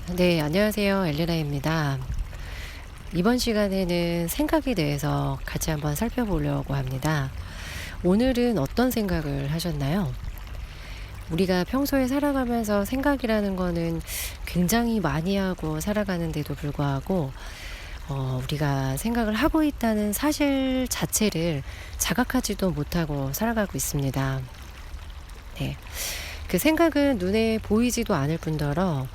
네, 안녕하세요. 엘레나입니다. 이번 시간에는 생각에 대해서 같이 한번 살펴보려고 합니다. 오늘은 어떤 생각을 하셨나요? 우리가 평소에 살아가면서 생각이라는 거는 굉장히 많이 하고 살아가는데도 불구하고, 우리가 생각을 하고 있다는 사실 자체를 자각하지도 못하고 살아가고 있습니다. 네. 그 생각은 눈에 보이지도 않을 뿐더러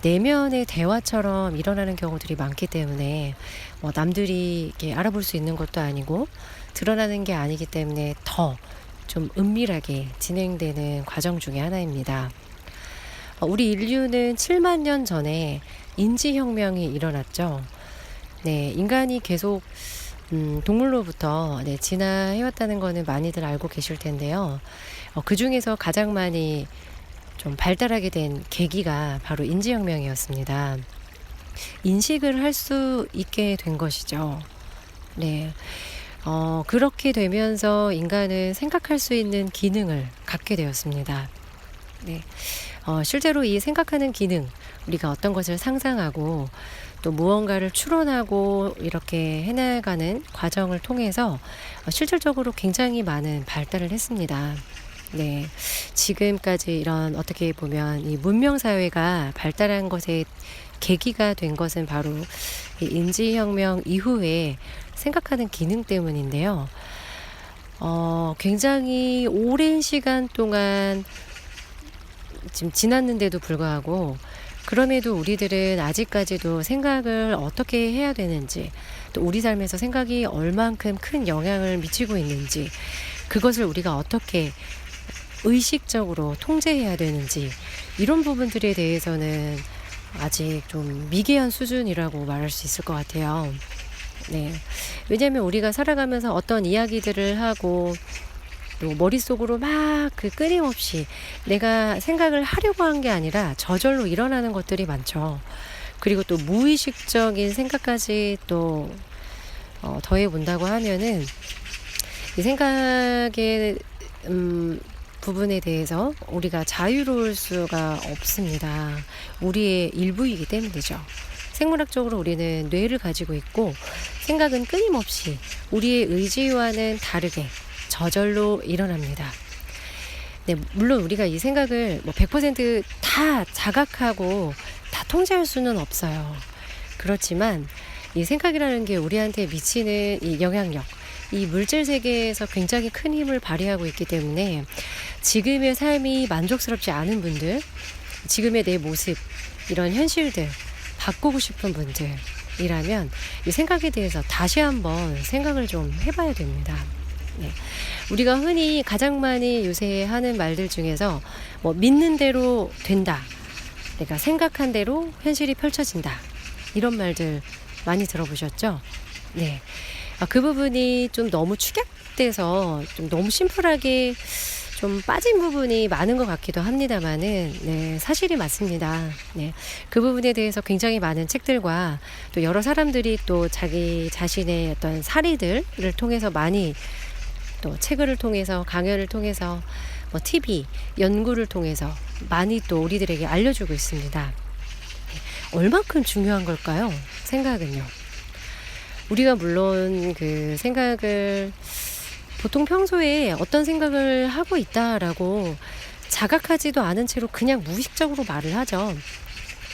내면의 대화처럼 일어나는 경우들이 많기 때문에 남들이 이렇게 알아볼 수 있는 것도 아니고 드러나는 게 아니기 때문에 더 좀 은밀하게 진행되는 과정 중에 하나입니다. 우리 인류는 7만 년 전에 인지혁명이 일어났죠. 네, 인간이 계속 동물로부터 진화해왔다는 거는 많이들 알고 계실 텐데요. 그 중에서 가장 많이 좀 발달하게 된 계기가 바로 인지혁명이었습니다. 인식을 할 수 있게 된 것이죠. 네. 그렇게 되면서 인간은 생각할 수 있는 기능을 갖게 되었습니다. 네. 실제로 이 생각하는 기능, 우리가 어떤 것을 상상하고 또 무언가를 추론하고 이렇게 해나가는 과정을 통해서 실질적으로 굉장히 많은 발달을 했습니다. 네. 지금까지 이런 어떻게 보면 이 문명사회가 발달한 것의 계기가 된 것은 바로 이 인지혁명 이후에 생각하는 기능 때문인데요. 굉장히 오랜 시간 동안 지금 지났는데도 불구하고 그럼에도 우리들은 아직까지도 생각을 어떻게 해야 되는지, 또 우리 삶에서 생각이 얼만큼 큰 영향을 미치고 있는지, 그것을 우리가 어떻게 의식적으로 통제해야 되는지, 이런 부분들에 대해서는 아직 좀 미개한 수준이라고 말할 수 있을 것 같아요. 네. 왜냐하면 우리가 살아가면서 어떤 이야기들을 하고 또 머릿속으로 막 그 끊임없이 내가 생각을 하려고 한 게 아니라 저절로 일어나는 것들이 많죠. 그리고 또 무의식적인 생각까지 또 더해 본다고 하면은 이 생각의 부분에 대해서 우리가 자유로울 수가 없습니다. 우리의 일부이기 때문이죠. 생물학적으로 우리는 뇌를 가지고 있고 생각은 끊임없이 우리의 의지와는 다르게 저절로 일어납니다. 네, 물론 우리가 이 생각을 100%다 자각하고 다 통제할 수는 없어요. 그렇지만 이 생각이라는 게 우리한테 미치는 이 영향력, 이 물질 세계에서 굉장히 큰 힘을 발휘하고 있기 때문에 지금의 삶이 만족스럽지 않은 분들, 지금의 내 모습, 이런 현실들 바꾸고 싶은 분들이라면 이 생각에 대해서 다시 한번 생각을 좀 해봐야 됩니다. 네. 우리가 흔히 가장 많이 요새 하는 말들 중에서 믿는 대로 된다, 내가 생각한 대로 현실이 펼쳐진다, 이런 말들 많이 들어보셨죠? 네. 그 부분이 좀 너무 축약돼서 좀 너무 심플하게 좀 빠진 부분이 많은 것 같기도 합니다만은, 네, 사실이 맞습니다. 네, 그 부분에 대해서 굉장히 많은 책들과 또 여러 사람들이 또 자기 자신의 어떤 사례들을 통해서 많이, 또 책을 통해서, 강연을 통해서, TV, 연구를 통해서 많이 또 우리들에게 알려주고 있습니다. 얼만큼 중요한 걸까요? 생각은요. 우리가 물론 그 생각을 보통 평소에 어떤 생각을 하고 있다라고 자각하지도 않은 채로 그냥 무의식적으로 말을 하죠.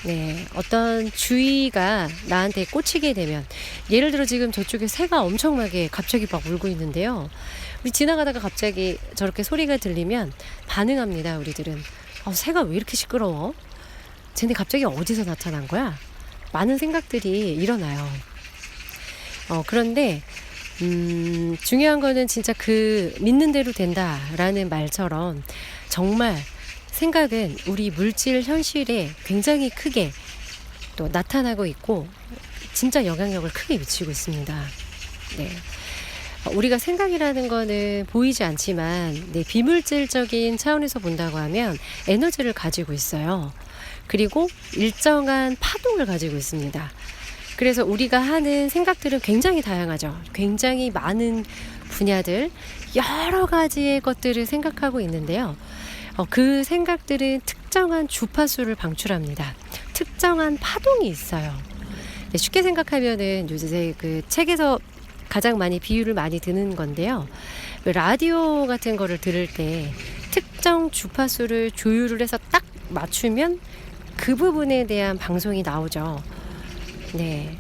네, 어떤 주의가 나한테 꽂히게 되면, 예를 들어 지금 저쪽에 새가 엄청나게 갑자기 막 울고 있는데요. 우리 지나가다가 갑자기 저렇게 소리가 들리면 반응합니다, 우리들은. 새가 왜 이렇게 시끄러워? 쟤네 갑자기 어디서 나타난 거야? 많은 생각들이 일어나요. 그런데 중요한 거는 진짜 그 믿는 대로 된다라는 말처럼 정말 생각은 우리 물질 현실에 굉장히 크게 또 나타나고 있고 진짜 영향력을 크게 미치고 있습니다. 네. 우리가 생각이라는 거는 보이지 않지만 비물질적인 차원에서 본다고 하면 에너지를 가지고 있어요. 그리고 일정한 파동을 가지고 있습니다. 그래서 우리가 하는 생각들은 굉장히 다양하죠. 굉장히 많은 분야들, 여러 가지의 것들을 생각하고 있는데요. 그 생각들은 특정한 주파수를 방출합니다. 특정한 파동이 있어요. 네, 쉽게 생각하면은 요새 그 책에서 가장 많이 비유를 많이 드는 건데요. 라디오 같은 거를 들을 때 특정 주파수를 조율을 해서 딱 맞추면 그 부분에 대한 방송이 나오죠. 네.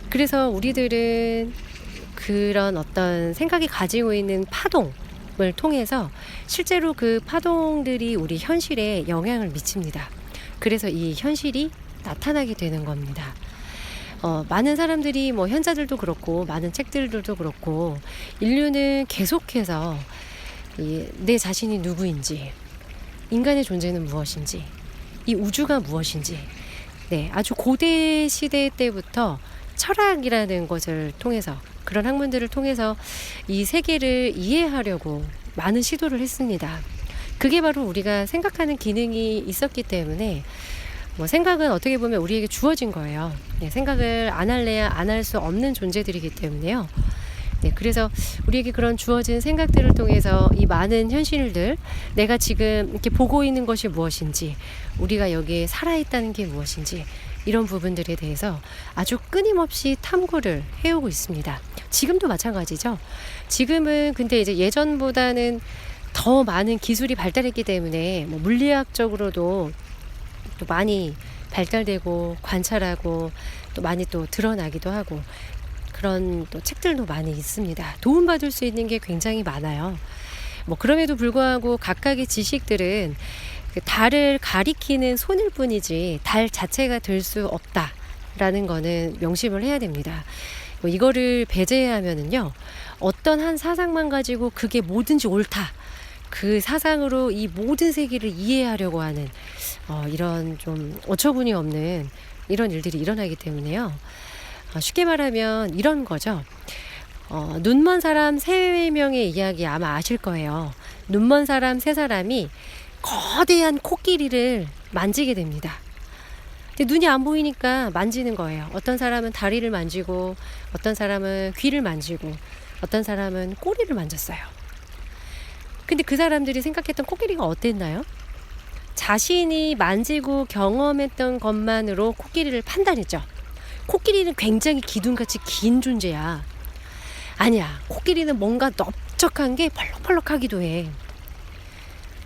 그래서 우리들은 그런 어떤 생각이 가지고 있는 파동을 통해서 실제로 그 파동들이 우리 현실에 영향을 미칩니다. 그래서 이 현실이 나타나게 되는 겁니다. 많은 사람들이 뭐 현자들도 그렇고 많은 책들도 그렇고 인류는 계속해서 내 자신이 누구인지, 인간의 존재는 무엇인지, 이 우주가 무엇인지, 네, 아주 고대 시대 때부터 철학이라는 것을 통해서, 그런 학문들을 통해서 이 세계를 이해하려고 많은 시도를 했습니다. 그게 바로 우리가 생각하는 기능이 있었기 때문에 생각은 어떻게 보면 우리에게 주어진 거예요. 네, 생각을 안 할래야 안 할 수 없는 존재들이기 때문에요. 네, 그래서 우리에게 그런 주어진 생각들을 통해서 이 많은 현실들, 내가 지금 이렇게 보고 있는 것이 무엇인지, 우리가 여기에 살아있다는 게 무엇인지, 이런 부분들에 대해서 아주 끊임없이 탐구를 해오고 있습니다. 지금도 마찬가지죠. 지금은 근데 이제 예전보다는 더 많은 기술이 발달했기 때문에 물리학적으로도 또 많이 발달되고 관찰하고 또 많이 또 드러나기도 하고 그런 또 책들도 많이 있습니다. 도움받을 수 있는 게 굉장히 많아요. 그럼에도 불구하고 각각의 지식들은 그 달을 가리키는 손일 뿐이지 달 자체가 될 수 없다라는 거는 명심을 해야 됩니다. 이거를 배제하면은요, 어떤 한 사상만 가지고 그게 뭐든지 옳다, 그 사상으로 이 모든 세계를 이해하려고 하는 이런 좀 어처구니 없는 이런 일들이 일어나기 때문에요. 쉽게 말하면 이런 거죠. 눈먼 사람 3명의 이야기 아마 아실 거예요. 눈먼 사람 3사람이 거대한 코끼리를 만지게 됩니다. 근데 눈이 안 보이니까 만지는 거예요. 어떤 사람은 다리를 만지고, 어떤 사람은 귀를 만지고, 어떤 사람은 꼬리를 만졌어요. 근데 그 사람들이 생각했던 코끼리가 어땠나요? 자신이 만지고 경험했던 것만으로 코끼리를 판단했죠. 코끼리는 굉장히 기둥같이 긴 존재야. 아니야, 코끼리는 뭔가 넓적한 게 펄럭펄럭하기도 해.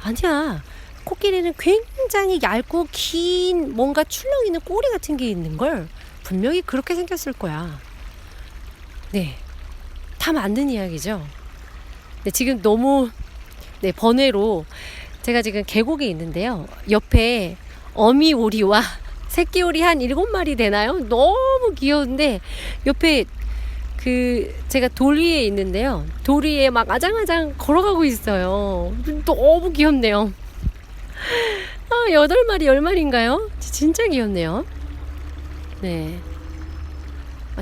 아니야, 코끼리는 굉장히 얇고 긴 뭔가 출렁이는 꼬리 같은 게 있는 걸 분명히 그렇게 생겼을 거야. 네, 다 맞는 이야기죠. 네, 지금 너무 번외로 제가 지금 계곡에 있는데요. 옆에 어미 오리와 새끼 오리 한 7마리 되나요? 너무 귀여운데 옆에 제가 돌 위에 있는데요. 돌 위에 막 아장아장 걸어가고 있어요. 너무 귀엽네요. 8마리, 10마리인가요? 진짜 귀엽네요. 네.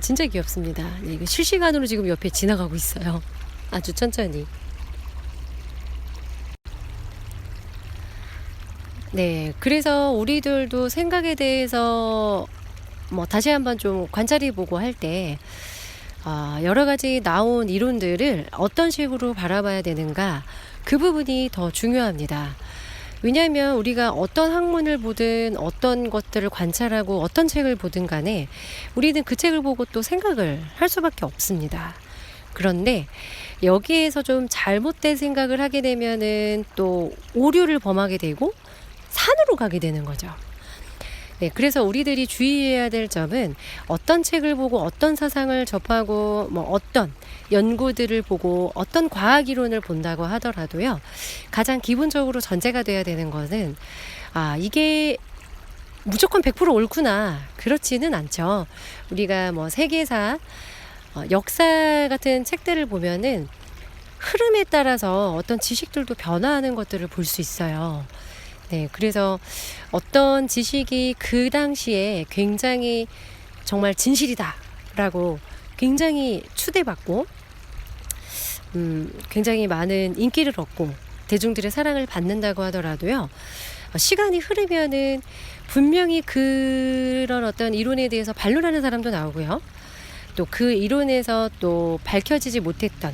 진짜 귀엽습니다. 네, 이거 실시간으로 지금 옆에 지나가고 있어요. 아주 천천히. 네, 그래서 우리들도 생각에 대해서 다시 한번 좀 관찰해보고 할 때 여러 가지 나온 이론들을 어떤 식으로 바라봐야 되는가, 그 부분이 더 중요합니다. 왜냐하면 우리가 어떤 학문을 보든 어떤 것들을 관찰하고 어떤 책을 보든 간에 우리는 그 책을 보고 또 생각을 할 수밖에 없습니다. 그런데 여기에서 좀 잘못된 생각을 하게 되면은 또 오류를 범하게 되고 산으로 가게 되는 거죠. 네, 그래서 우리들이 주의해야 될 점은 어떤 책을 보고 어떤 사상을 접하고 어떤 연구들을 보고 어떤 과학 이론을 본다고 하더라도요, 가장 기본적으로 전제가 돼야 되는 것은 이게 무조건 100% 옳구나, 그렇지는 않죠. 우리가 세계사, 역사 같은 책들을 보면은 흐름에 따라서 어떤 지식들도 변화하는 것들을 볼 수 있어요. 네, 그래서 어떤 지식이 그 당시에 굉장히 정말 진실이다라고 굉장히 추대받고 굉장히 많은 인기를 얻고 대중들의 사랑을 받는다고 하더라도요, 시간이 흐르면은 분명히 그런 어떤 이론에 대해서 반론하는 사람도 나오고요, 또 그 이론에서 또 밝혀지지 못했던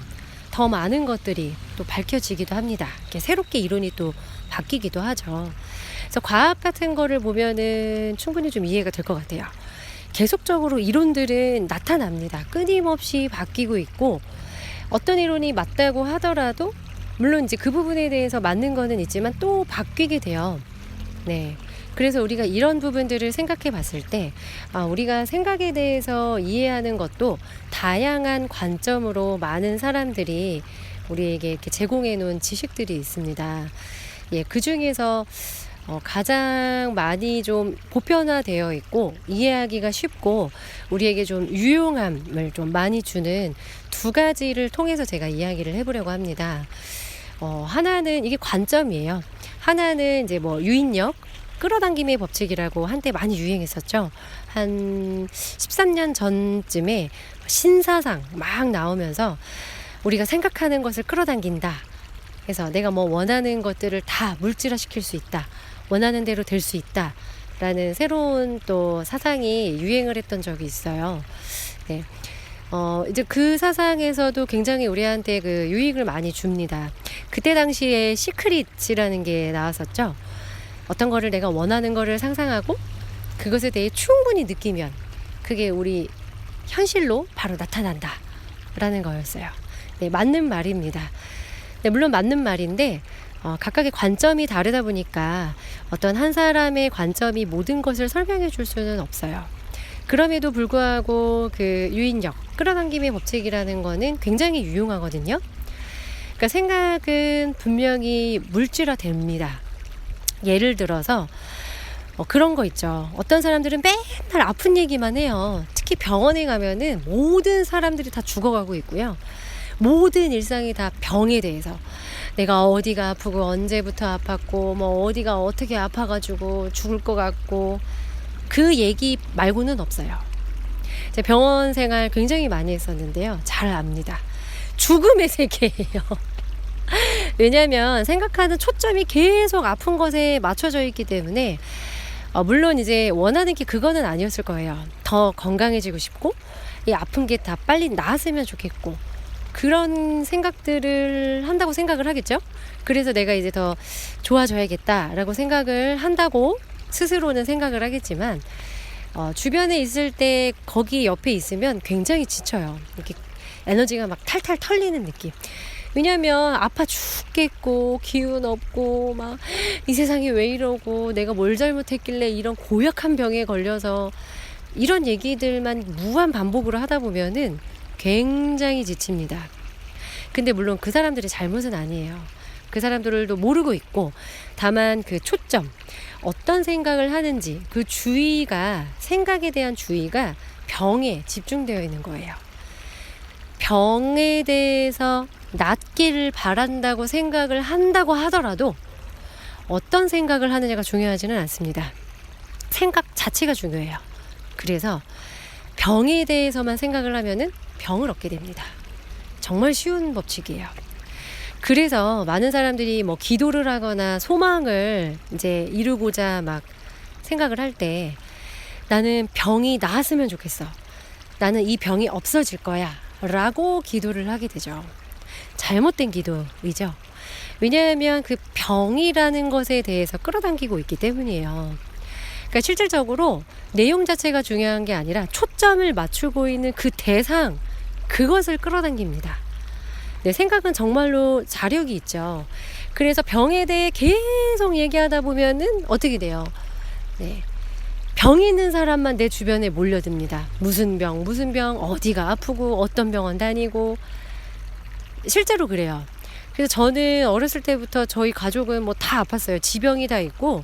더 많은 것들이 또 밝혀지기도 합니다. 이렇게 새롭게 이론이 또 바뀌기도 하죠. 그래서 과학 같은 거를 보면은 충분히 좀 이해가 될 것 같아요. 계속적으로 이론들은 나타납니다. 끊임없이 바뀌고 있고, 어떤 이론이 맞다고 하더라도 물론 이제 그 부분에 대해서 맞는 거는 있지만 또 바뀌게 돼요. 네. 그래서 우리가 이런 부분들을 생각해 봤을 때, 우리가 생각에 대해서 이해하는 것도 다양한 관점으로 많은 사람들이 우리에게 이렇게 제공해 놓은 지식들이 있습니다. 예, 그 중에서 가장 많이 좀 보편화되어 있고 이해하기가 쉽고 우리에게 좀 유용함을 좀 많이 주는 두 가지를 통해서 제가 이야기를 해보려고 합니다. 하나는 이게 관점이에요. 하나는 이제 뭐 유인력, 끌어당김의 법칙이라고 한때 많이 유행했었죠. 한 13년 전쯤에 신사상 막 나오면서 우리가 생각하는 것을 끌어당긴다. 그래서 내가 뭐 원하는 것들을 다 물질화 시킬 수 있다. 원하는 대로 될 수 있다. 라는 새로운 또 사상이 유행을 했던 적이 있어요. 네. 이제 그 사상에서도 굉장히 우리한테 그 유익을 많이 줍니다. 그때 당시에 시크릿이라는 게 나왔었죠. 어떤 거를 내가 원하는 거를 상상하고 그것에 대해 충분히 느끼면 그게 우리 현실로 바로 나타난다 라는 거였어요. 네, 맞는 말입니다. 네, 물론 맞는 말인데 각각의 관점이 다르다 보니까 어떤 한 사람의 관점이 모든 것을 설명해 줄 수는 없어요. 그럼에도 불구하고 그 유인력, 끌어당김의 법칙이라는 거는 굉장히 유용하거든요. 그러니까 생각은 분명히 물질화됩니다. 예를 들어서 그런 거 있죠. 어떤 사람들은 맨날 아픈 얘기만 해요. 특히 병원에 가면은 모든 사람들이 다 죽어가고 있고요. 모든 일상이 다 병에 대해서 내가 어디가 아프고 언제부터 아팠고 뭐 어디가 어떻게 아파가지고 죽을 것 같고 그 얘기 말고는 없어요. 제가 병원 생활 굉장히 많이 했었는데요. 잘 압니다. 죽음의 세계예요. 왜냐하면 생각하는 초점이 계속 아픈 것에 맞춰져 있기 때문에 물론 이제 원하는 게 그거는 아니었을 거예요. 더 건강해지고 싶고 이 아픈 게 다 빨리 나았으면 좋겠고 그런 생각들을 한다고 생각을 하겠죠. 그래서 내가 이제 더 좋아져야겠다라고 생각을 한다고 스스로는 생각을 하겠지만 주변에 있을 때 거기 옆에 있으면 굉장히 지쳐요. 이렇게 에너지가 막 탈탈 털리는 느낌. 왜냐면 아파 죽겠고 기운 없고 막 이 세상이 왜 이러고 내가 뭘 잘못했길래 이런 고약한 병에 걸려서 이런 얘기들만 무한 반복으로 하다 보면은 굉장히 지칩니다. 근데 물론 그 사람들의 잘못은 아니에요. 그 사람들도 모르고 있고 다만 그 초점 어떤 생각을 하는지 그 주의가 생각에 대한 주의가 병에 집중되어 있는 거예요. 병에 대해서 낫기를 바란다고 생각을 한다고 하더라도 어떤 생각을 하느냐가 중요하지는 않습니다. 생각 자체가 중요해요. 그래서 병에 대해서만 생각을 하면은 병을 얻게 됩니다. 정말 쉬운 법칙이에요. 그래서 많은 사람들이 뭐 기도를 하거나 소망을 이제 이루고자 막 생각을 할 때 나는 병이 나았으면 좋겠어. 나는 이 병이 없어질 거야. 라고 기도를 하게 되죠. 잘못된 기도이죠. 왜냐하면 그 병이라는 것에 대해서 끌어당기고 있기 때문이에요. 그러니까 실질적으로 내용 자체가 중요한 게 아니라 초점을 맞추고 있는 그 대상, 그것을 끌어당깁니다. 네, 생각은 정말로 자력이 있죠. 그래서 병에 대해 계속 얘기하다 보면은 어떻게 돼요? 네. 병 있는 사람만 내 주변에 몰려듭니다. 무슨 병, 어디가 아프고 어떤 병원 다니고 실제로 그래요. 그래서 저는 어렸을 때부터 저희 가족은 뭐 다 아팠어요. 지병이 다 있고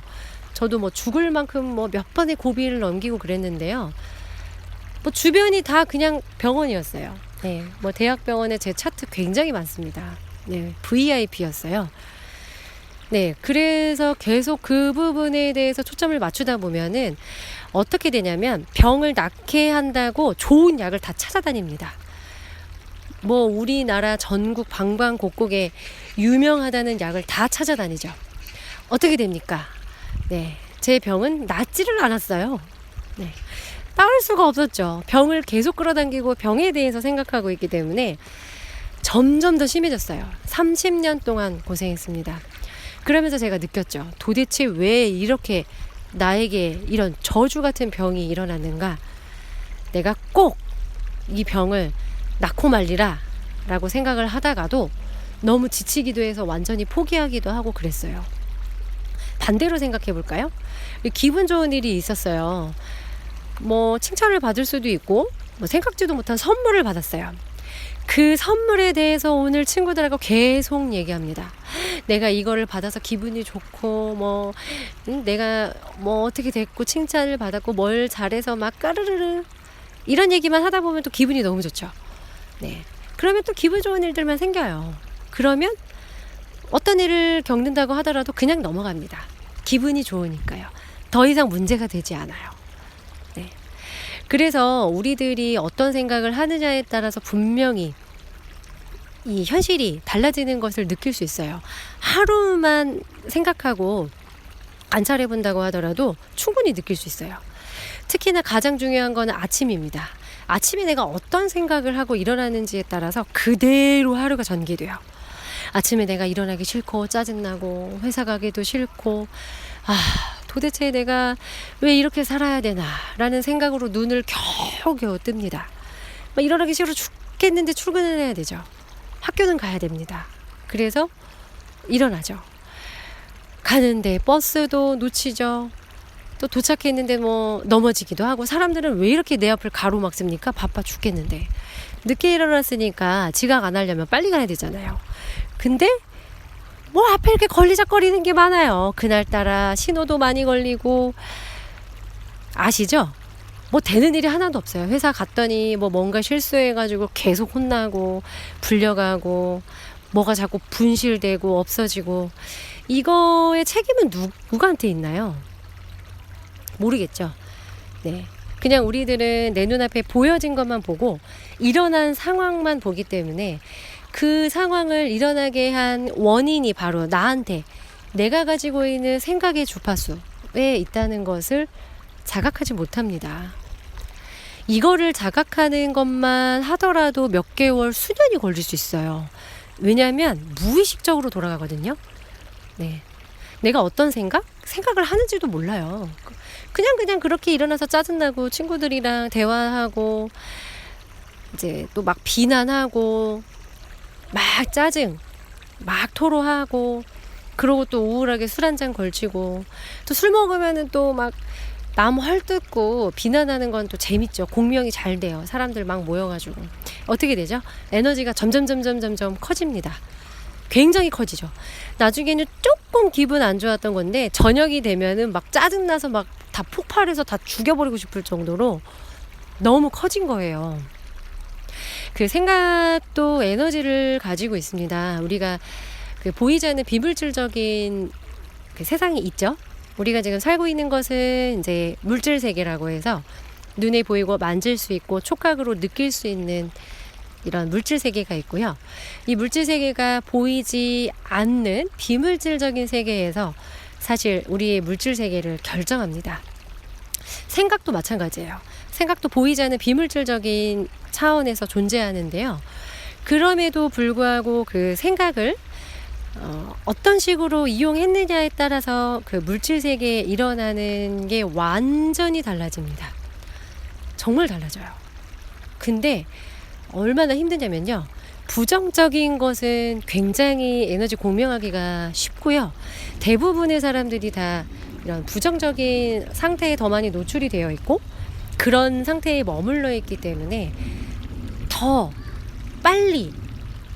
저도 뭐 죽을 만큼 뭐 몇 번의 고비를 넘기고 그랬는데요. 뭐 주변이 다 그냥 병원이었어요. 네, 뭐 대학병원에 제 차트 굉장히 많습니다. 네, VIP였어요. 네, 그래서 계속 그 부분에 대해서 초점을 맞추다 보면은 어떻게 되냐면 병을 낫게 한다고 좋은 약을 다 찾아다닙니다. 뭐 우리나라 전국 방방곡곡에 유명하다는 약을 다 찾아다니죠. 어떻게 됩니까? 네, 제 병은 낫지를 않았어요. 네, 나을 수가 없었죠. 병을 계속 끌어당기고 병에 대해서 생각하고 있기 때문에 점점 더 심해졌어요. 30년 동안 고생했습니다. 그러면서 제가 느꼈죠. 도대체 왜 이렇게 나에게 이런 저주 같은 병이 일어났는가? 내가 꼭 이 병을 낳고 말리라 라고 생각을 하다가도 너무 지치기도 해서 완전히 포기하기도 하고 그랬어요. 반대로 생각해 볼까요? 기분 좋은 일이 있었어요. 뭐 칭찬을 받을 수도 있고 뭐 생각지도 못한 선물을 받았어요. 그 선물에 대해서 오늘 친구들하고 계속 얘기합니다. 내가 이거를 받아서 기분이 좋고 뭐 내가 뭐 어떻게 됐고 칭찬을 받았고 뭘 잘해서 막 까르르르 이런 얘기만 하다 보면 또 기분이 너무 좋죠. 네. 그러면 또 기분 좋은 일들만 생겨요. 그러면 어떤 일을 겪는다고 하더라도 그냥 넘어갑니다. 기분이 좋으니까요. 더 이상 문제가 되지 않아요. 네. 그래서 우리들이 어떤 생각을 하느냐에 따라서 분명히 이 현실이 달라지는 것을 느낄 수 있어요. 하루만 생각하고 관찰해 본다고 하더라도 충분히 느낄 수 있어요. 특히나 가장 중요한 거는 아침입니다. 아침에 내가 어떤 생각을 하고 일어나는지에 따라서 그대로 하루가 전개돼요. 아침에 내가 일어나기 싫고 짜증나고 회사 가기도 싫고 도대체 내가 왜 이렇게 살아야 되나 라는 생각으로 눈을 겨우겨우 뜹니다. 막 일어나기 싫어 죽겠는데 출근을 해야 되죠. 학교는 가야 됩니다. 그래서 일어나죠. 가는데 버스도 놓치죠. 또 도착했는데 뭐 넘어지기도 하고 사람들은 왜 이렇게 내 앞을 가로막습니까? 바빠 죽겠는데. 늦게 일어났으니까 지각 안 하려면 빨리 가야 되잖아요. 근데 뭐 앞에 이렇게 걸리적거리는 게 많아요. 그날따라 신호도 많이 걸리고 아시죠? 뭐 되는 일이 하나도 없어요. 회사 갔더니 뭐 뭔가 실수해가지고 계속 혼나고 불려가고 뭐가 자꾸 분실되고 없어지고 이거의 책임은 누구한테 있나요? 모르겠죠. 네. 그냥 우리들은 내 눈앞에 보여진 것만 보고 일어난 상황만 보기 때문에 그 상황을 일어나게 한 원인이 바로 나한테 내가 가지고 있는 생각의 주파수에 있다는 것을 자각하지 못합니다. 이거를 자각하는 것만 하더라도 몇 개월, 수년이 걸릴 수 있어요. 왜냐하면 무의식적으로 돌아가거든요. 네. 내가 어떤 생각을 하는지도 몰라요. 그냥 그렇게 일어나서 짜증나고 친구들이랑 대화하고 이제 또 막 비난하고 막 짜증 막 토로하고 그러고 또 우울하게 술 한잔 걸치고 또 술 먹으면은 또 막 남 헐뜯고 비난하는 건 또 재밌죠. 공명이 잘 돼요. 사람들 막 모여가지고 어떻게 되죠? 에너지가 점점 커집니다. 굉장히 커지죠. 나중에는 조금 기분 안 좋았던 건데 저녁이 되면은 막 짜증나서 막 다 폭발해서 다 죽여버리고 싶을 정도로 너무 커진 거예요. 그 생각도 에너지를 가지고 있습니다. 우리가 그 보이지 않는 비물질적인 그 세상이 있죠. 우리가 지금 살고 있는 것은 이제 물질 세계라고 해서 눈에 보이고 만질 수 있고 촉각으로 느낄 수 있는 이런 물질 세계가 있고요. 이 물질 세계가 보이지 않는 비물질적인 세계에서 사실 우리의 물질 세계를 결정합니다. 생각도 마찬가지예요. 생각도 보이지 않는 비물질적인 차원에서 존재하는데요. 그럼에도 불구하고 그 생각을 어떤 식으로 이용했느냐에 따라서 그 물질 세계에 일어나는 게 완전히 달라집니다. 정말 달라져요. 근데 얼마나 힘드냐면요. 부정적인 것은 굉장히 에너지 공명하기가 쉽고요. 대부분의 사람들이 다 이런 부정적인 상태에 더 많이 노출이 되어 있고 그런 상태에 머물러 있기 때문에 더 빨리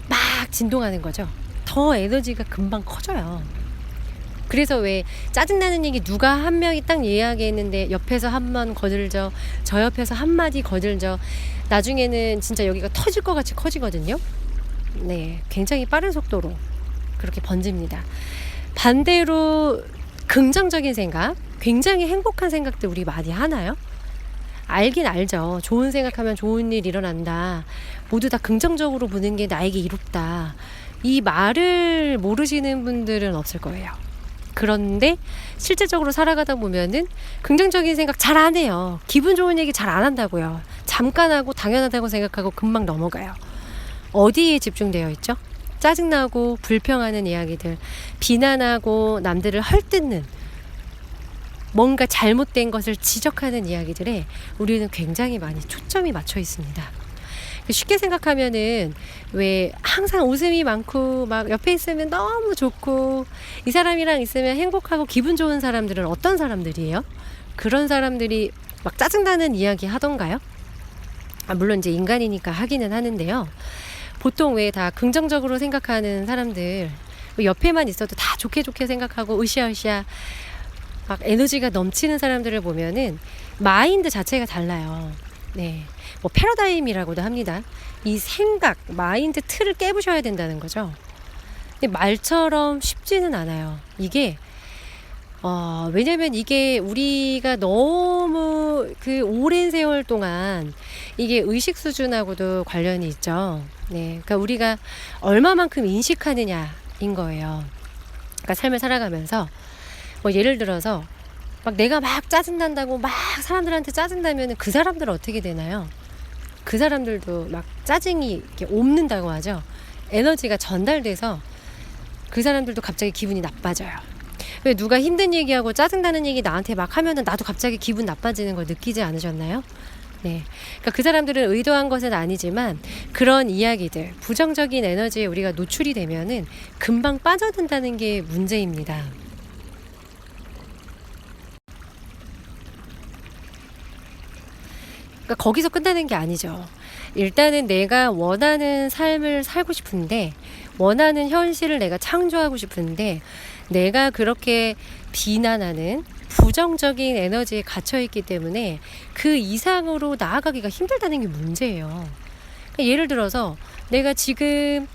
막 진동하는 거죠. 더 에너지가 금방 커져요. 그래서 왜 짜증나는 얘기 누가 한 명이 딱 이야기했는데 옆에서 한 번 거들죠. 저 옆에서 한마디 거들죠. 나중에는 진짜 여기가 터질 것 같이 커지거든요. 네, 굉장히 빠른 속도로 그렇게 번집니다. 반대로 긍정적인 생각, 굉장히 행복한 생각들 우리 많이 하나요? 알긴 알죠. 좋은 생각하면 좋은 일 일어난다. 모두 다 긍정적으로 보는 게 나에게 이롭다. 이 말을 모르시는 분들은 없을 거예요. 그런데 실질적으로 살아가다 보면은 긍정적인 생각 잘 안 해요. 기분 좋은 얘기 잘 안 한다고요. 잠깐 하고 당연하다고 생각하고 금방 넘어가요. 어디에 집중되어 있죠? 짜증나고 불평하는 이야기들, 비난하고 남들을 헐뜯는, 뭔가 잘못된 것을 지적하는 이야기들에 우리는 굉장히 많이 초점이 맞춰 있습니다. 쉽게 생각하면은 왜 항상 웃음이 많고 막 옆에 있으면 너무 좋고 이 사람이랑 있으면 행복하고 기분 좋은 사람들은 어떤 사람들이에요? 그런 사람들이 막 짜증나는 이야기 하던가요? 물론 이제 인간이니까 하기는 하는데요. 보통 왜 다 긍정적으로 생각하는 사람들, 옆에만 있어도 다 좋게 좋게 생각하고 으쌰으쌰 막 에너지가 넘치는 사람들을 보면은 마인드 자체가 달라요. 네. 뭐 패러다임이라고도 합니다. 이 생각, 마인드 틀을 깨부셔야 된다는 거죠. 근데 말처럼 쉽지는 않아요. 이게 왜냐면 이게 우리가 너무 그 오랜 세월 동안 이게 의식 수준하고도 관련이 있죠. 네. 그러니까 우리가 얼마만큼 인식하느냐인 거예요. 그러니까 삶을 살아가면서 뭐 예를 들어서 막 내가 막 짜증난다고 막 사람들한테 짜증나면 그 사람들은 어떻게 되나요? 그 사람들도 막 짜증이 이렇게 옮는다고 하죠. 에너지가 전달돼서 그 사람들도 갑자기 기분이 나빠져요. 왜 누가 힘든 얘기하고 짜증나는 얘기 나한테 막 하면은 나도 갑자기 기분 나빠지는 걸 느끼지 않으셨나요? 네. 그러니까 그 사람들은 의도한 것은 아니지만 그런 이야기들, 부정적인 에너지에 우리가 노출이 되면은 금방 빠져든다는 게 문제입니다. 그러니까 거기서 끝나는 게 아니죠. 일단은 내가 원하는 삶을 살고 싶은데, 원하는 현실을 내가 창조하고 싶은데, 내가 그렇게 비난하는 부정적인 에너지에 갇혀있기 때문에 그 이상으로 나아가기가 힘들다는 게 문제예요. 그러니까 예를 들어서 내가 지금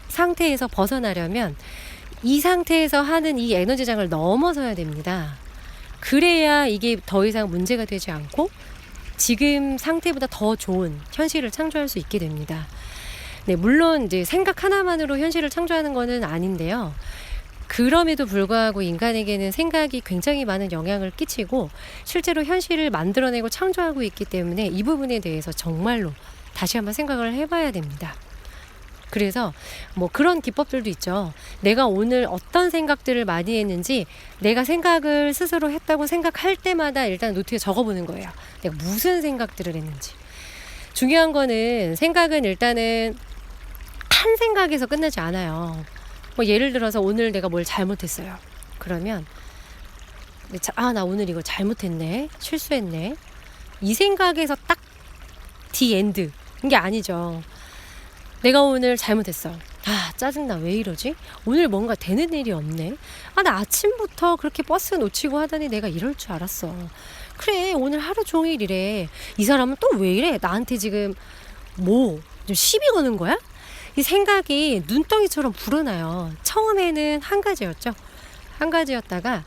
상태에서 벗어나려면 이 상태에서 하는 이 에너지장을 넘어서야 됩니다. 그래야 이게 더 이상 문제가 되지 않고 지금 상태보다 더 좋은 현실을 창조할 수 있게 됩니다. 네, 물론 이제 생각 하나만으로 현실을 창조하는 것은 아닌데요. 그럼에도 불구하고 인간에게는 생각이 굉장히 많은 영향을 끼치고 실제로 현실을 만들어내고 창조하고 있기 때문에 이 부분에 대해서 정말로 다시 한번 생각을 해봐야 됩니다. 그래서 뭐 그런 기법들도 있죠. 내가 오늘 어떤 생각들을 많이 했는지 내가 생각을 스스로 했다고 생각할 때마다 일단 노트에 적어보는 거예요. 내가 무슨 생각들을 했는지. 중요한 거는 생각은 일단은 한 생각에서 끝나지 않아요. 뭐 예를 들어서 오늘 내가 뭘 잘못했어요. 그러면 나 오늘 이거 잘못했네. 실수했네. 이 생각에서 딱 디엔드. 이게 아니죠. 내가 오늘 잘못했어. 짜증나. 왜 이러지? 오늘 뭔가 되는 일이 없네. 나 아침부터 그렇게 버스 놓치고 하더니 내가 이럴 줄 알았어. 그래, 오늘 하루 종일 이래. 이 사람은 또 왜 이래? 나한테 지금 좀 시비 거는 거야? 이 생각이 눈덩이처럼 불어나요. 처음에는 한 가지였죠. 한 가지였다가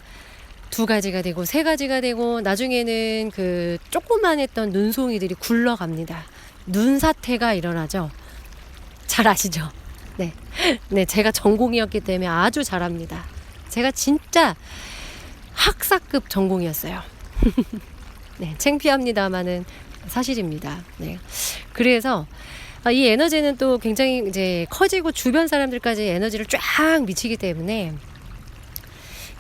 두 가지가 되고 세 가지가 되고 나중에는 그 조그만했던 눈송이들이 굴러갑니다. 눈사태가 일어나죠. 잘 아시죠? 네. 네, 제가 전공이었기 때문에 아주 잘합니다. 제가 진짜 학사급 전공이었어요. 네, 창피합니다만은 사실입니다. 네. 그래서 이 에너지는 또 굉장히 이제 커지고 주변 사람들까지 에너지를 쫙 미치기 때문에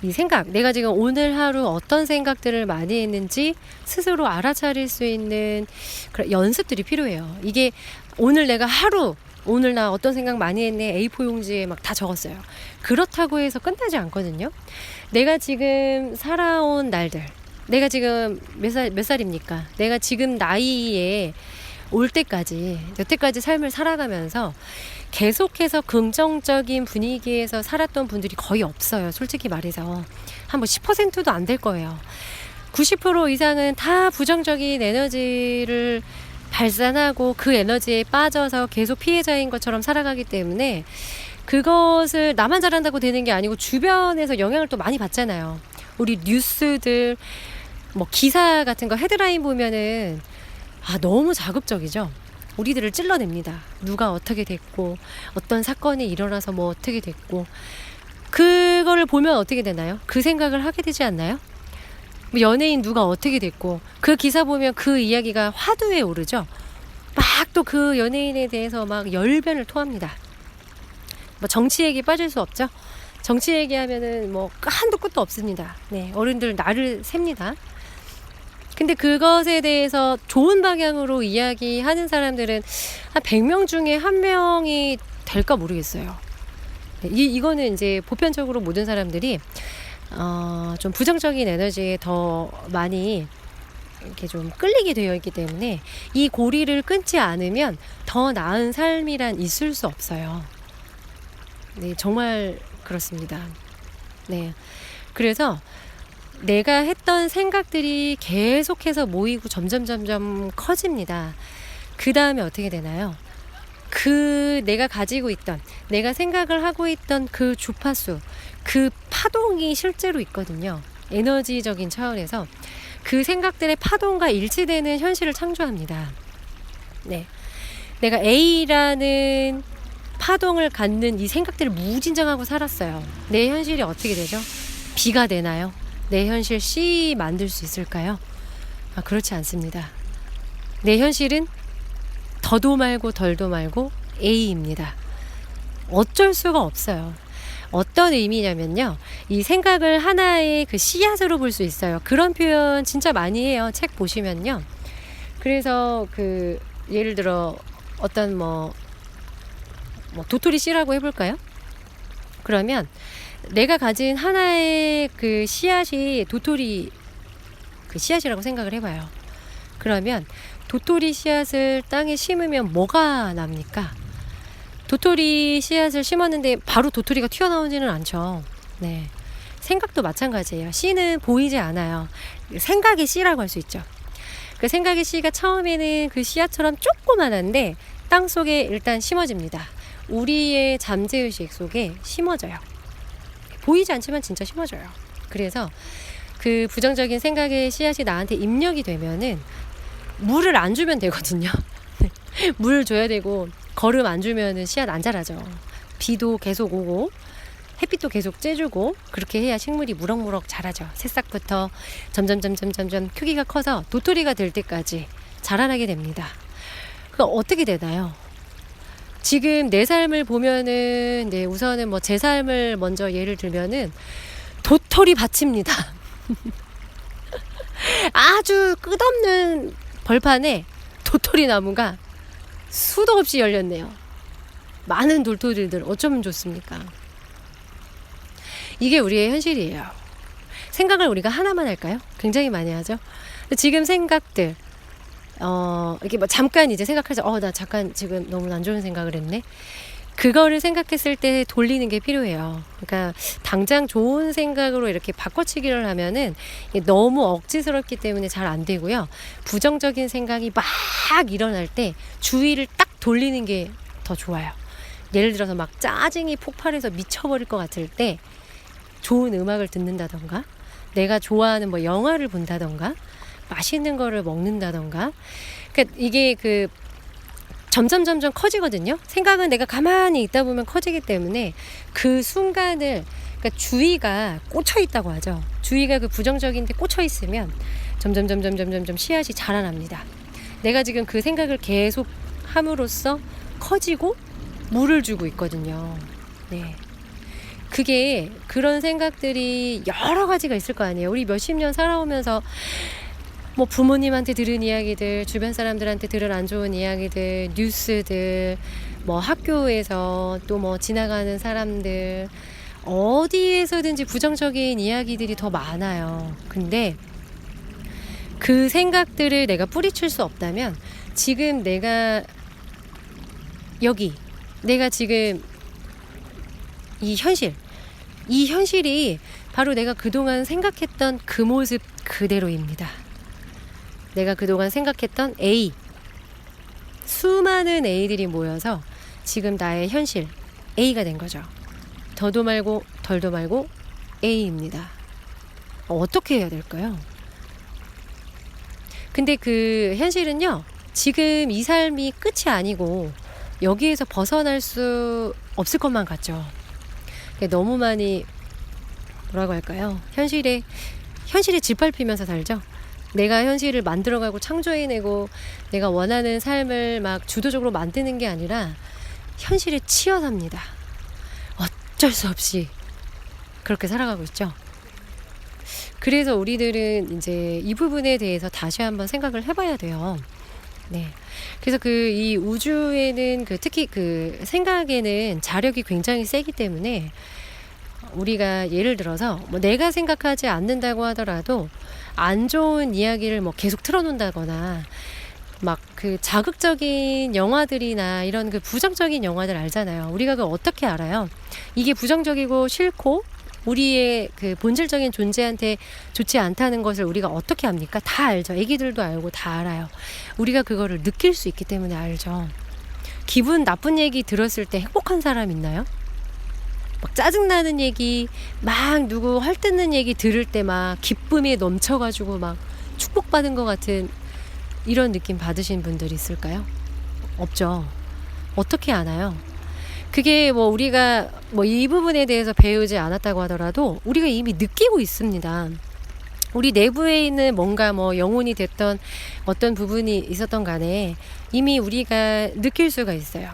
이 생각, 내가 지금 오늘 하루 어떤 생각들을 많이 했는지 스스로 알아차릴 수 있는 그런 연습들이 필요해요. 이게 오늘 내가 오늘 나 어떤 생각 많이 했네. A4 용지에 막 다 적었어요. 그렇다고 해서 끝나지 않거든요. 내가 지금 살아온 날들, 내가 지금 몇 살입니까? 내가 지금 나이에 올 때까지, 여태까지 삶을 살아가면서 계속해서 긍정적인 분위기에서 살았던 분들이 거의 없어요. 솔직히 말해서. 한 10%도 안 될 거예요. 90% 이상은 다 부정적인 에너지를 발산하고 그 에너지에 빠져서 계속 피해자인 것처럼 살아가기 때문에 그것을 나만 잘한다고 되는 게 아니고 주변에서 영향을 또 많이 받잖아요. 우리 뉴스들, 뭐 기사 같은 거 헤드라인 보면은 너무 자극적이죠. 우리들을 찔러냅니다. 누가 어떻게 됐고 어떤 사건이 일어나서 뭐 어떻게 됐고 그거를 보면 어떻게 되나요? 그 생각을 하게 되지 않나요? 뭐 연예인 누가 어떻게 됐고 그 기사 보면 그 이야기가 화두에 오르죠. 막 또 그 연예인에 대해서 막 열변을 토합니다. 뭐 정치 얘기 빠질 수 없죠. 정치 얘기하면은 뭐 한도 끝도 없습니다. 네, 어른들 나를 셉니다. 근데 그것에 대해서 좋은 방향으로 이야기하는 사람들은 한 100명 중에 1명이 될까 모르겠어요. 네, 이거는 이제 보편적으로 모든 사람들이 좀 부정적인 에너지에 더 많이 이렇게 좀 끌리게 되어 있기 때문에 이 고리를 끊지 않으면 더 나은 삶이란 있을 수 없어요. 네, 정말 그렇습니다. 네. 그래서 내가 했던 생각들이 계속해서 모이고 점점 커집니다. 그 다음에 어떻게 되나요? 그 내가 가지고 있던, 내가 생각을 하고 있던 그 주파수, 그 파동이 실제로 있거든요. 에너지적인 차원에서 그 생각들의 파동과 일치되는 현실을 창조합니다. 네. 내가 A라는 파동을 갖는 이 생각들을 무진장하고 살았어요. 내 현실이 어떻게 되죠? B가 되나요? 내 현실 C 만들 수 있을까요? 그렇지 않습니다. 내 현실은 더도 말고 덜도 말고 A입니다. 어쩔 수가 없어요. 어떤 의미냐면요, 이 생각을 하나의 그 씨앗으로 볼 수 있어요. 그런 표현 진짜 많이 해요. 책 보시면요. 그래서 그 예를 들어 어떤 뭐 도토리 씨라고 해볼까요? 그러면 내가 가진 하나의 그 씨앗이 도토리 그 씨앗이라고 생각을 해봐요. 그러면 도토리 씨앗을 땅에 심으면 뭐가 납니까? 도토리 씨앗을 심었는데 바로 도토리가 튀어나오지는 않죠. 네. 생각도 마찬가지예요. 씨는 보이지 않아요. 생각의 씨라고 할 수 있죠. 그 생각의 씨가 처음에는 그 씨앗처럼 조그만한데 땅속에 일단 심어집니다. 우리의 잠재의식 속에 심어져요. 보이지 않지만 진짜 심어져요. 그래서 그 부정적인 생각의 씨앗이 나한테 입력이 되면은 물을 안 주면 되거든요. 물 줘야 되고, 거름 안 주면은 씨앗 안 자라죠. 비도 계속 오고 햇빛도 계속 쬐주고 그렇게 해야 식물이 무럭무럭 자라죠. 새싹부터 점점 크기가 커서 도토리가 될 때까지 자라나게 됩니다. 그럼 어떻게 되나요? 지금 내 삶을 보면은, 네, 우선은 뭐 제 삶을 먼저 예를 들면은 도토리 밭입니다. 아주 끝없는 벌판에 도토리 나무가 수도 없이 열렸네요. 많은 도토리들 어쩌면 좋습니까? 이게 우리의 현실이에요. 생각을 우리가 하나만 할까요? 굉장히 많이 하죠. 지금 생각들 이렇게 뭐 잠깐 이제 생각하죠. 나 잠깐 지금 너무 안 좋은 생각을 했네. 그거를 생각했을 때 돌리는 게 필요해요. 그러니까 당장 좋은 생각으로 이렇게 바꿔치기를 하면은 너무 억지스럽기 때문에 잘 안 되고요. 부정적인 생각이 막 일어날 때 주의를 딱 돌리는 게 더 좋아요. 예를 들어서 막 짜증이 폭발해서 미쳐버릴 것 같을 때 좋은 음악을 듣는다던가, 내가 좋아하는 뭐 영화를 본다던가, 맛있는 거를 먹는다던가. 그러니까 이게 그 점점 커지거든요. 생각은 내가 가만히 있다 보면 커지기 때문에 그 순간을, 그러니까 주의가 꽂혀 있다고 하죠. 주의가 그 부정적인 데 꽂혀 있으면 점점 씨앗이 자라납니다. 내가 지금 그 생각을 계속 함으로써 커지고 물을 주고 있거든요. 네. 그게, 그런 생각들이 여러 가지가 있을 거 아니에요. 우리 몇십 년 살아오면서 뭐 부모님한테 들은 이야기들, 주변 사람들한테 들은 안 좋은 이야기들, 뉴스들, 뭐 학교에서 또 뭐 지나가는 사람들, 어디에서든지 부정적인 이야기들이 더 많아요. 근데 그 생각들을 내가 뿌리칠 수 없다면, 지금 내가 여기, 내가 지금 이 현실이 바로 내가 그동안 생각했던 그 모습 그대로입니다. 내가 그동안 생각했던 A, 수많은 A들이 모여서 지금 나의 현실 A가 된 거죠. 더도 말고 덜도 말고 A입니다. 어떻게 해야 될까요? 근데 그 현실은요, 지금 이 삶이 끝이 아니고 여기에서 벗어날 수 없을 것만 같죠. 너무 많이 뭐라고 할까요? 현실에 짓밟히면서 살죠. 내가 현실을 만들어가고 창조해내고 내가 원하는 삶을 막 주도적으로 만드는 게 아니라 현실에 치여 삽니다. 어쩔 수 없이 그렇게 살아가고 있죠. 그래서 우리들은 이제 이 부분에 대해서 다시 한번 생각을 해봐야 돼요. 네. 그래서 이 우주에는 특히 생각에는 자력이 굉장히 세기 때문에 우리가 예를 들어서 뭐 내가 생각하지 않는다고 하더라도 안 좋은 이야기를 뭐 계속 틀어놓는다거나 막 자극적인 영화들이나 이런 부정적인 영화들 알잖아요. 우리가 그걸 어떻게 알아요? 이게 부정적이고 싫고 우리의 본질적인 존재한테 좋지 않다는 것을 우리가 어떻게 압니까? 다 알죠. 애기들도 알고 다 알아요. 우리가 그거를 느낄 수 있기 때문에 알죠. 기분 나쁜 얘기 들었을 때 행복한 사람 있나요? 막 짜증나는 얘기, 막 누구 헐뜯는 얘기 들을 때 막 기쁨이 넘쳐가지고 막 축복받은 것 같은 이런 느낌 받으신 분들이 있을까요? 없죠. 어떻게 아나요? 그게 뭐 우리가 뭐 이 부분에 대해서 배우지 않았다고 하더라도 우리가 이미 느끼고 있습니다. 우리 내부에 있는 뭔가 뭐 영혼이 됐던 어떤 부분이 있었던 간에 이미 우리가 느낄 수가 있어요.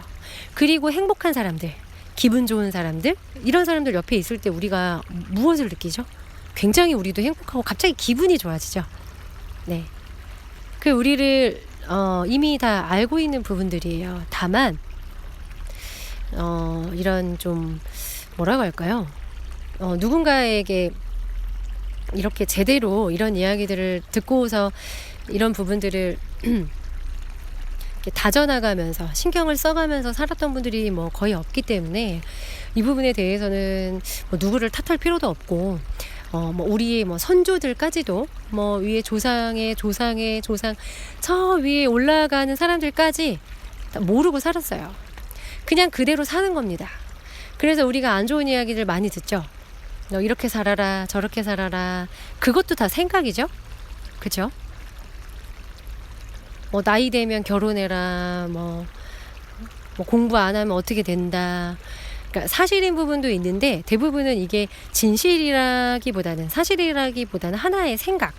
그리고 행복한 사람들, 기분 좋은 사람들, 이런 사람들 옆에 있을 때 우리가 무엇을 느끼죠? 굉장히 우리도 행복하고 갑자기 기분이 좋아지죠. 네. 우리를 이미 다 알고 있는 부분들이에요. 다만 이런 좀 뭐라고 할까요? 누군가에게 이렇게 제대로 이런 이야기들을 듣고서 이런 부분들을 다져나가면서 신경을 써가면서 살았던 분들이 뭐 거의 없기 때문에 이 부분에 대해서는 뭐 누구를 탓할 필요도 없고 뭐 우리의 뭐 선조들까지도 뭐 위에 조상의 조상 저 위에 올라가는 사람들까지 다 모르고 살았어요. 그냥 그대로 사는 겁니다. 그래서 우리가 안 좋은 이야기들 많이 듣죠. 너 이렇게 살아라 저렇게 살아라. 그것도 다 생각이죠. 그죠? 뭐 나이 되면 결혼해라. 뭐 공부 안 하면 어떻게 된다. 그러니까 사실인 부분도 있는데 대부분은 이게 진실이라기보다는 사실이라기보다는 하나의 생각,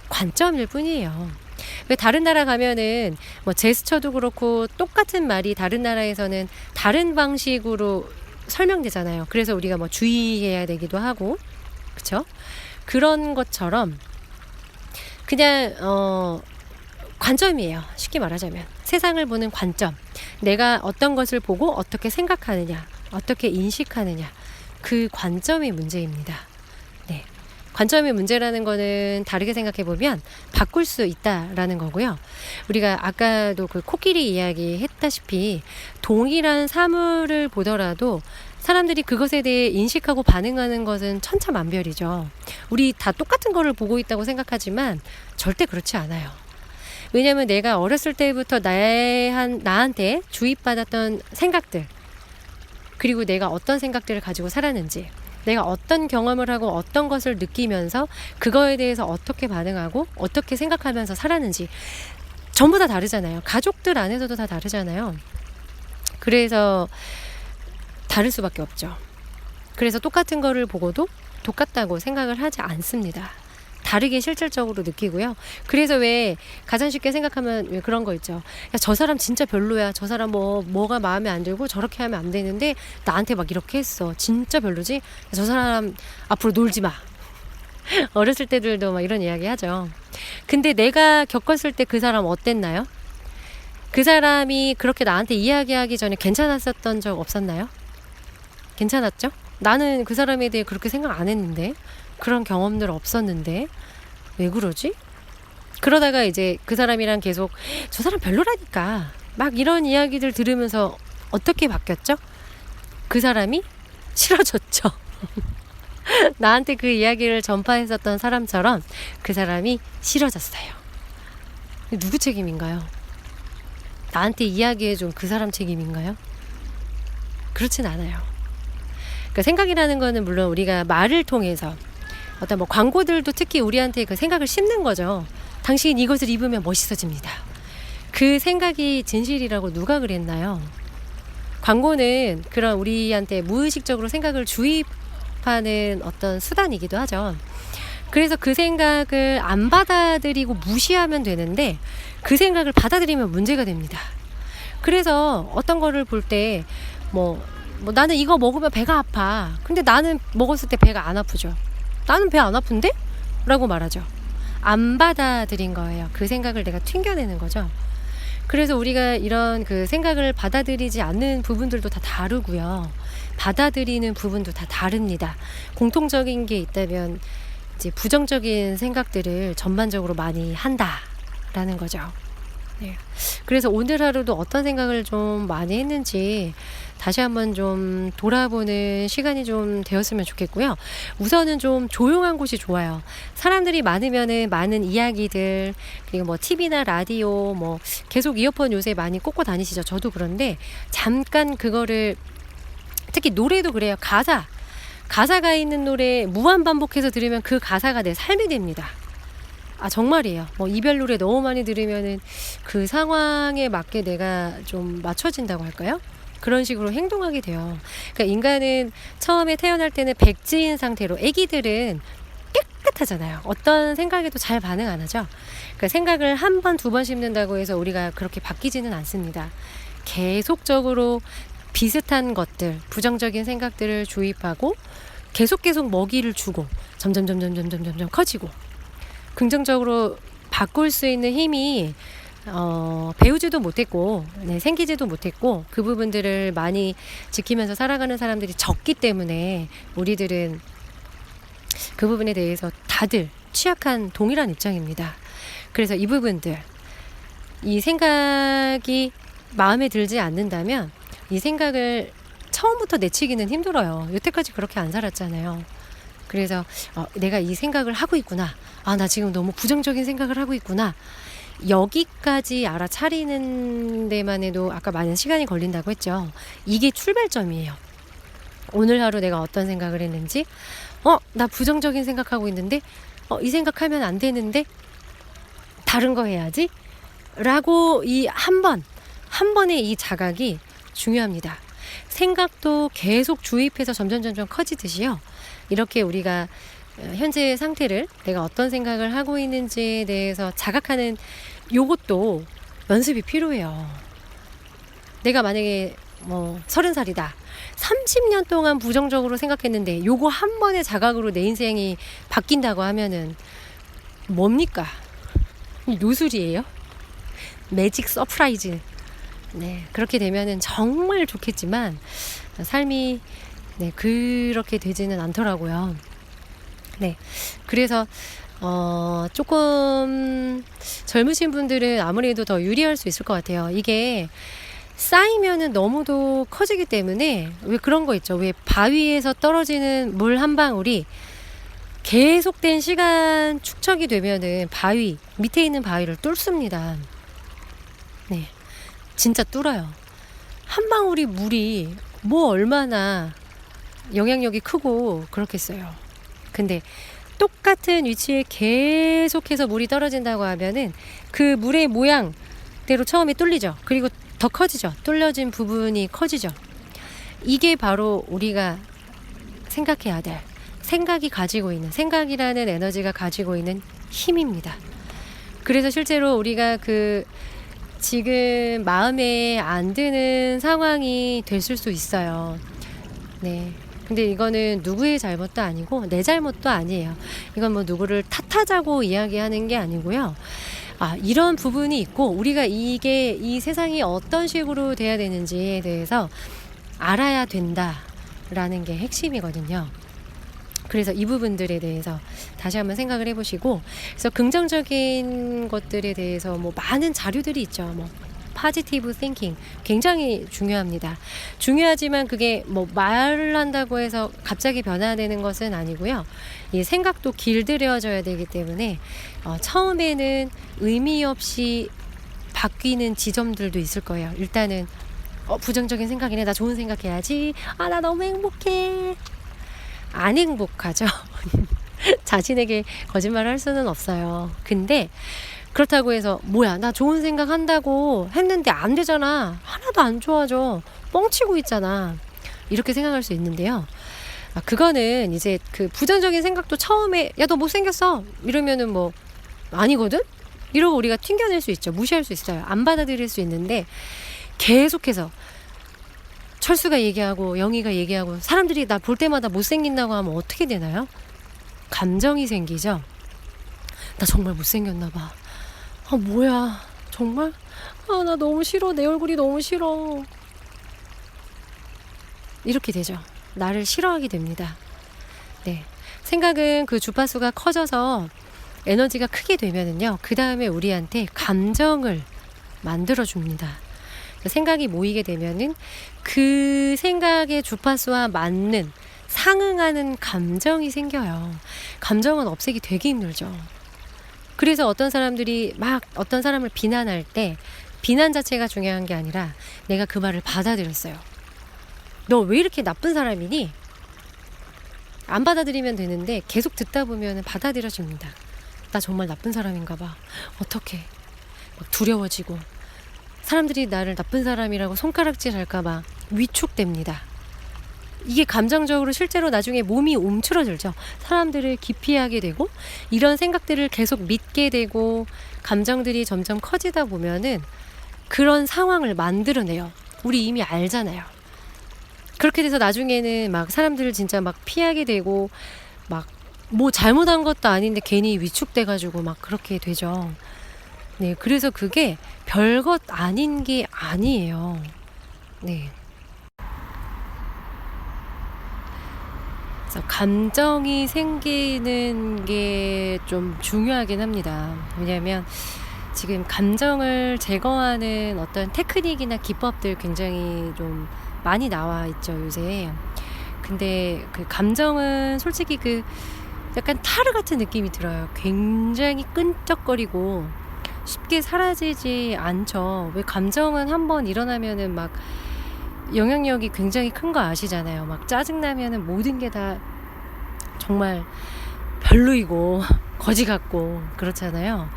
관점일 뿐이에요. 왜 다른 나라 가면은 뭐 제스처도 그렇고 똑같은 말이 다른 나라에서는 다른 방식으로 설명되잖아요. 그래서 우리가 뭐 주의해야 되기도 하고, 그쵸? 그런 것처럼 그냥 관점이에요. 쉽게 말하자면 세상을 보는 관점, 내가 어떤 것을 보고 어떻게 생각하느냐, 어떻게 인식하느냐, 그 관점이 문제입니다. 네. 관점의 문제라는 거는 다르게 생각해 보면 바꿀 수 있다라는 거고요. 우리가 아까도 코끼리 이야기 했다시피 동일한 사물을 보더라도 사람들이 그것에 대해 인식하고 반응하는 것은 천차만별이죠. 우리 다 똑같은 거를 보고 있다고 생각하지만 절대 그렇지 않아요. 왜냐하면 내가 어렸을 때부터 나한테 주입받았던 생각들, 그리고 내가 어떤 생각들을 가지고 살았는지, 내가 어떤 경험을 하고 어떤 것을 느끼면서 그거에 대해서 어떻게 반응하고 어떻게 생각하면서 살았는지 전부 다 다르잖아요. 가족들 안에서도 다 다르잖아요. 그래서 다를 수밖에 없죠. 그래서 똑같은 거를 보고도 똑같다고 생각을 하지 않습니다. 다르게 실질적으로 느끼고요. 그래서 왜 가장 쉽게 생각하면 왜 그런 거 있죠. 야, 저 사람 진짜 별로야. 저 사람 뭐가 마음에 안 들고 저렇게 하면 안 되는데 나한테 막 이렇게 했어. 진짜 별로지? 저 사람 앞으로 놀지 마. 어렸을 때들도 막 이런 이야기 하죠. 근데 내가 겪었을 때 그 사람 어땠나요? 그 사람이 그렇게 나한테 이야기하기 전에 괜찮았었던 적 없었나요? 괜찮았죠? 나는 그 사람에 대해 그렇게 생각 안 했는데, 그런 경험들 없었는데 왜 그러지? 그러다가 이제 그 사람이랑 계속 저 사람 별로라니까 막 이런 이야기들 들으면서 어떻게 바뀌었죠? 그 사람이 싫어졌죠. 나한테 그 이야기를 전파했었던 사람처럼 그 사람이 싫어졌어요. 누구 책임인가요? 나한테 이야기해준 그 사람 책임인가요? 그렇진 않아요. 그러니까 생각이라는 거는 물론 우리가 말을 통해서 어떤 뭐 광고들도 특히 우리한테 그 생각을 심는 거죠. 당신 이것을 입으면 멋있어집니다. 그 생각이 진실이라고 누가 그랬나요? 광고는 그런 우리한테 무의식적으로 생각을 주입하는 어떤 수단이기도 하죠. 그래서 그 생각을 안 받아들이고 무시하면 되는데 그 생각을 받아들이면 문제가 됩니다. 그래서 어떤 거를 볼 때 뭐 뭐 나는 이거 먹으면 배가 아파. 근데 나는 먹었을 때 배가 안 아프죠. 나는 배 안 아픈데? 라고 말하죠. 안 받아들인 거예요. 그 생각을 내가 튕겨내는 거죠. 그래서 우리가 이런 그 생각을 받아들이지 않는 부분들도 다 다르고요. 받아들이는 부분도 다 다릅니다. 공통적인 게 있다면 이제 부정적인 생각들을 전반적으로 많이 한다라는 거죠. 네. 그래서 오늘 하루도 어떤 생각을 좀 많이 했는지 다시 한번 좀 돌아보는 시간이 좀 되었으면 좋겠고요. 우선은 좀 조용한 곳이 좋아요. 사람들이 많으면은 많은 이야기들, 그리고 뭐 TV나 라디오, 뭐 계속 이어폰 요새 많이 꽂고 다니시죠. 저도 그런데 잠깐 그거를, 특히 노래도 그래요. 가사가 있는 노래 무한 반복해서 들으면 그 가사가 내 삶이 됩니다. 정말이에요. 뭐 이별 노래 너무 많이 들으면은 그 상황에 맞게 내가 좀 맞춰진다고 할까요? 그런 식으로 행동하게 돼요. 그러니까 인간은 처음에 태어날 때는 백지인 상태로, 아기들은 깨끗하잖아요. 어떤 생각에도 잘 반응 안 하죠. 그러니까 생각을 한 번, 두 번 씹는다고 해서 우리가 그렇게 바뀌지는 않습니다. 계속적으로 비슷한 것들, 부정적인 생각들을 주입하고 계속 먹이를 주고 점점 커지고, 긍정적으로 바꿀 수 있는 힘이 배우지도 못했고, 생기지도 못했고, 그 부분들을 많이 지키면서 살아가는 사람들이 적기 때문에 우리들은 그 부분에 대해서 다들 취약한 동일한 입장입니다. 그래서 이 부분들, 이 생각이 마음에 들지 않는다면 이 생각을 처음부터 내치기는 힘들어요. 여태까지 그렇게 안 살았잖아요. 그래서 내가 이 생각을 하고 있구나. 나 지금 너무 부정적인 생각을 하고 있구나. 여기까지 알아차리는 데만 해도 아까 많은 시간이 걸린다고 했죠. 이게 출발점이에요. 오늘 하루 내가 어떤 생각을 했는지, 나 부정적인 생각하고 있는데, 이 생각하면 안 되는데, 다른 거 해야지. 라고 이 한 번의 이 자각이 중요합니다. 생각도 계속 주입해서 점점 커지듯이요. 이렇게 우리가 현재의 상태를, 내가 어떤 생각을 하고 있는지에 대해서 자각하는 요것도 연습이 필요해요. 내가 만약에 30살이다. 30년 동안 부정적으로 생각했는데 요거 한 번의 자각으로 내 인생이 바뀐다고 하면은 뭡니까? 요술이에요? 매직 서프라이즈. 네, 그렇게 되면은 정말 좋겠지만 삶이 그렇게 되지는 않더라고요. 네, 그래서 조금 젊으신 분들은 아무래도 더 유리할 수 있을 것 같아요. 이게 쌓이면은 너무도 커지기 때문에, 왜 그런 거 있죠. 왜 바위에서 떨어지는 물 한 방울이 계속된 시간 축적이 되면은 바위 밑에 있는 바위를 뚫습니다. 네, 진짜 뚫어요. 한 방울이 물이 뭐 얼마나 영향력이 크고 그렇겠어요. 근데 똑같은 위치에 계속해서 물이 떨어진다고 하면은 그 물의 모양대로 처음에 뚫리죠. 그리고 더 커지죠. 뚫려진 부분이 커지죠. 이게 바로 우리가 생각해야 될, 생각이 가지고 있는, 생각이라는 에너지가 가지고 있는 힘입니다. 그래서 실제로 우리가 지금 마음에 안 드는 상황이 됐을 수 있어요. 네. 근데 이거는 누구의 잘못도 아니고 내 잘못도 아니에요. 이건 뭐 누구를 탓하자고 이야기하는 게 아니고요. 이런 부분이 있고, 우리가 이 세상이 어떤 식으로 돼야 되는지에 대해서 알아야 된다라는 게 핵심이거든요. 그래서 이 부분들에 대해서 다시 한번 생각을 해보시고, 그래서 긍정적인 것들에 대해서 많은 자료들이 있죠. 포지티브 띵킹 굉장히 중요합니다. 중요하지만 그게 말을 한다고 해서 갑자기 변화되는 것은 아니고요. 이 생각도 길들여져야 되기 때문에 처음에는 의미 없이 바뀌는 지점들도 있을 거예요. 일단은 부정적인 생각이네. 나 좋은 생각해야지. 나 너무 행복해. 안 행복하죠. 자신에게 거짓말을 할 수는 없어요. 근데 그렇다고 해서 뭐야, 나 좋은 생각 한다고 했는데 안 되잖아, 하나도 안 좋아져, 뻥치고 있잖아, 이렇게 생각할 수 있는데요. 그거는 이제 그 부정적인 생각도 처음에 야, 너 못생겼어 이러면은 아니거든? 이러고 우리가 튕겨낼 수 있죠. 무시할 수 있어요. 안 받아들일 수 있는데, 계속해서 철수가 얘기하고 영희가 얘기하고 사람들이 나 볼 때마다 못생긴다고 하면 어떻게 되나요? 감정이 생기죠. 나 정말 못생겼나 봐. 아 뭐야 정말? 아 나 너무 싫어. 내 얼굴이 너무 싫어. 이렇게 되죠. 나를 싫어하게 됩니다. 네. 생각은 그 주파수가 커져서 에너지가 크게 되면은요, 그 다음에 우리한테 감정을 만들어줍니다. 생각이 모이게 되면은 그 생각의 주파수와 맞는 상응하는 감정이 생겨요. 감정은 없애기 되게 힘들죠. 그래서 어떤 사람들이 막 어떤 사람을 비난할 때 비난 자체가 중요한 게 아니라 내가 그 말을 받아들였어요. 너 왜 이렇게 나쁜 사람이니? 안 받아들이면 되는데 계속 듣다 보면 받아들여집니다. 나 정말 나쁜 사람인가 봐. 어떡해. 막 두려워지고 사람들이 나를 나쁜 사람이라고 손가락질 할까 봐 위축됩니다. 이게 감정적으로 실제로 나중에 몸이 움츠러들죠. 사람들을 기피하게 되고 이런 생각들을 계속 믿게 되고 감정들이 점점 커지다 보면은 그런 상황을 만들어내요. 우리 이미 알잖아요. 그렇게 돼서 나중에는 막 사람들을 진짜 막 피하게 되고 막 뭐 잘못한 것도 아닌데 괜히 위축돼가지고 막 그렇게 되죠. 네, 그래서 그게 별것 아닌 게 아니에요. 네. 그래서 감정이 생기는 게 좀 중요하긴 합니다. 왜냐하면 지금 감정을 제거하는 어떤 테크닉이나 기법들 굉장히 좀 많이 나와 있죠, 요새. 근데 그 감정은 솔직히 그 약간 타르 같은 느낌이 들어요. 굉장히 끈적거리고 쉽게 사라지지 않죠. 왜 감정은 한번 일어나면은 막 영향력이 굉장히 큰 거 아시잖아요. 막 짜증나면은 모든 게 다 정말 별로이고 거지 같고 그렇잖아요.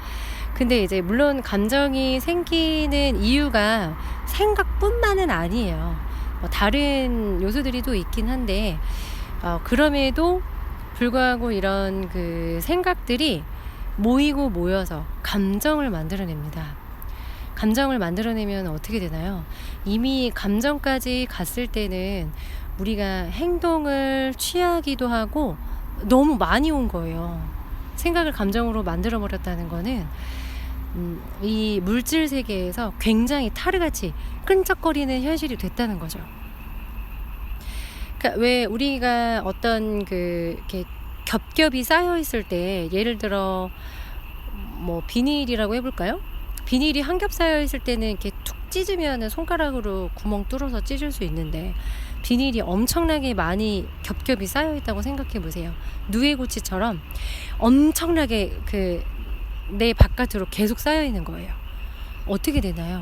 근데 이제 물론 감정이 생기는 이유가 생각뿐만은 아니에요. 뭐 다른 요소들이 또 있긴 한데 그럼에도 불구하고 이런 그 생각들이 모이고 모여서 감정을 만들어냅니다. 감정을 만들어내면 어떻게 되나요? 이미 감정까지 갔을 때는 우리가 행동을 취하기도 하고 너무 많이 온 거예요. 생각을 감정으로 만들어 버렸다는 거는 이 물질 세계에서 굉장히 타르같이 끈적거리는 현실이 됐다는 거죠. 그러니까 왜 우리가 어떤 그 이렇게 겹겹이 쌓여 있을 때 예를 들어 뭐 비닐이라고 해볼까요? 비닐이 한 겹 쌓여 있을 때는 이렇게 툭 찢으면 손가락으로 구멍 뚫어서 찢을 수 있는데 비닐이 엄청나게 많이 겹겹이 쌓여 있다고 생각해 보세요. 누에고치처럼 엄청나게 그 내 바깥으로 계속 쌓여 있는 거예요. 어떻게 되나요?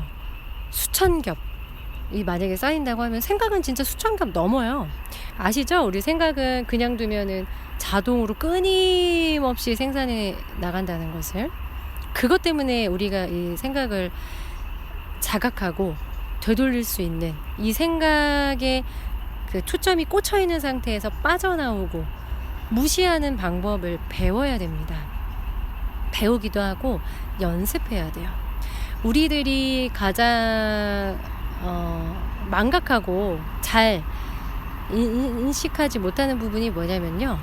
수천 겹이 만약에 쌓인다고 하면 생각은 진짜 수천 겹 넘어요. 아시죠? 우리 생각은 그냥 두면은 자동으로 끊임없이 생산해 나간다는 것을. 그것 때문에 우리가 이 생각을 자각하고 되돌릴 수 있는 이 생각에 그 초점이 꽂혀 있는 상태에서 빠져나오고 무시하는 방법을 배워야 됩니다. 배우기도 하고 연습해야 돼요. 우리들이 가장 망각하고 잘 인식하지 못하는 부분이 뭐냐면요,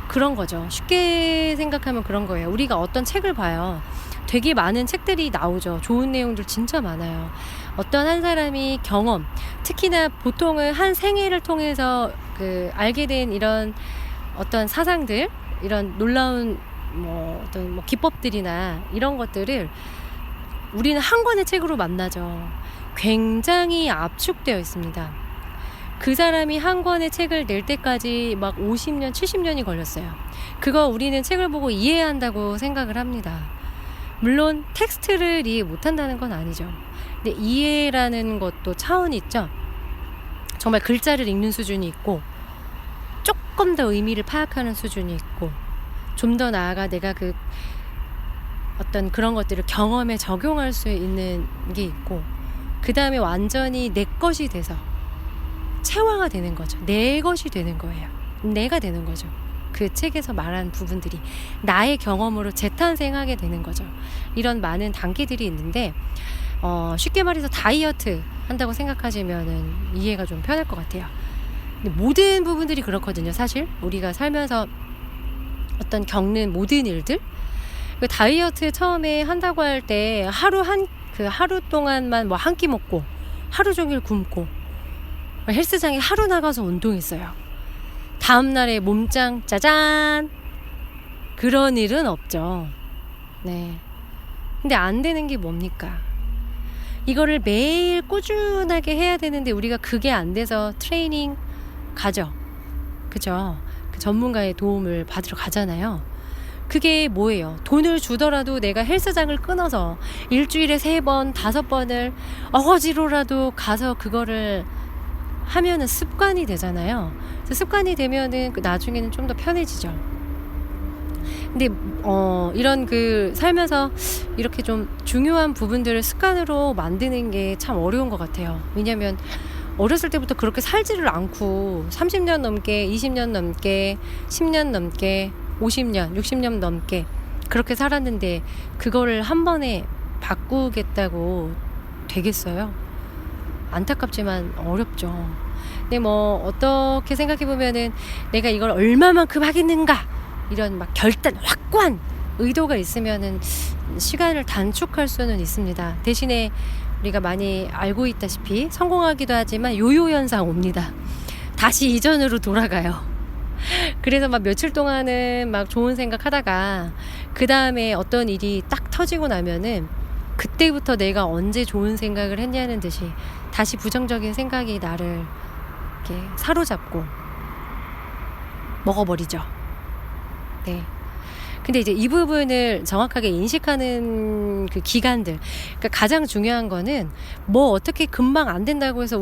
그런 거죠. 쉽게 생각하면 그런 거예요. 우리가 어떤 책을 봐요. 되게 많은 책들이 나오죠. 좋은 내용들 진짜 많아요. 어떤 한 사람이 경험, 특히나 보통은 한 생애를 통해서 그 알게 된 이런 어떤 사상들, 이런 놀라운 뭐 어떤 뭐 기법들이나 이런 것들을 우리는 한 권의 책으로 만나죠. 굉장히 압축되어 있습니다. 그 사람이 한 권의 책을 낼 때까지 막 50년, 70년이 걸렸어요. 그거 우리는 책을 보고 이해한다고 생각을 합니다. 물론 텍스트를 이해 못한다는 건 아니죠. 근데 이해라는 것도 차원이 있죠. 정말 글자를 읽는 수준이 있고 조금 더 의미를 파악하는 수준이 있고 좀 더 나아가 내가 그 어떤 그런 것들을 경험에 적용할 수 있는 게 있고 그 다음에 완전히 내 것이 돼서 체화가 되는 거죠. 내 것이 되는 거예요. 내가 되는 거죠. 그 책에서 말한 부분들이 나의 경험으로 재탄생하게 되는 거죠. 이런 많은 단계들이 있는데 쉽게 말해서 다이어트 한다고 생각하시면은 이해가 좀 편할 것 같아요. 근데 모든 부분들이 그렇거든요. 사실 우리가 살면서 어떤 겪는 모든 일들, 그 다이어트 처음에 한다고 할 때 하루 동안만 뭐 한 끼 먹고 하루 종일 굶고 헬스장에 하루 나가서 운동했어요. 다음날에 몸짱 짜잔 그런 일은 없죠. 네. 근데 안 되는 게 뭡니까? 이거를 매일 꾸준하게 해야 되는데 우리가 그게 안 돼서 트레이닝 가죠. 그죠? 그 전문가의 도움을 받으러 가잖아요. 그게 뭐예요? 돈을 주더라도 내가 헬스장을 끊어서 일주일에 3번, 5번을 어거지로라도 가서 그거를 하면은 습관이 되잖아요. 습관이 되면은 나중에는 좀 더 편해지죠. 근데 이런 살면서 이렇게 좀 중요한 부분들을 습관으로 만드는 게 참 어려운 것 같아요. 왜냐면 어렸을 때부터 그렇게 살지를 않고 30년 넘게, 20년 넘게, 10년 넘게, 50년, 60년 넘게 그렇게 살았는데 그거를 한 번에 바꾸겠다고 되겠어요? 안타깝지만 어렵죠. 근데 어떻게 생각해 보면은 내가 이걸 얼마만큼 하겠는가 이런 막 결단 확고한 의도가 있으면은 시간을 단축할 수는 있습니다. 대신에 우리가 많이 알고 있다시피 성공하기도 하지만 요요 현상 옵니다. 다시 이전으로 돌아가요. 그래서 막 며칠 동안은 막 좋은 생각 하다가 그 다음에 어떤 일이 딱 터지고 나면은 그때부터 내가 언제 좋은 생각을 했냐는 듯이 다시 부정적인 생각이 나를 이렇게 사로잡고 먹어버리죠. 네. 근데 이제 이 부분을 정확하게 인식하는 그 기간들, 그러니까 가장 중요한 거는 어떻게 금방 안 된다고 해서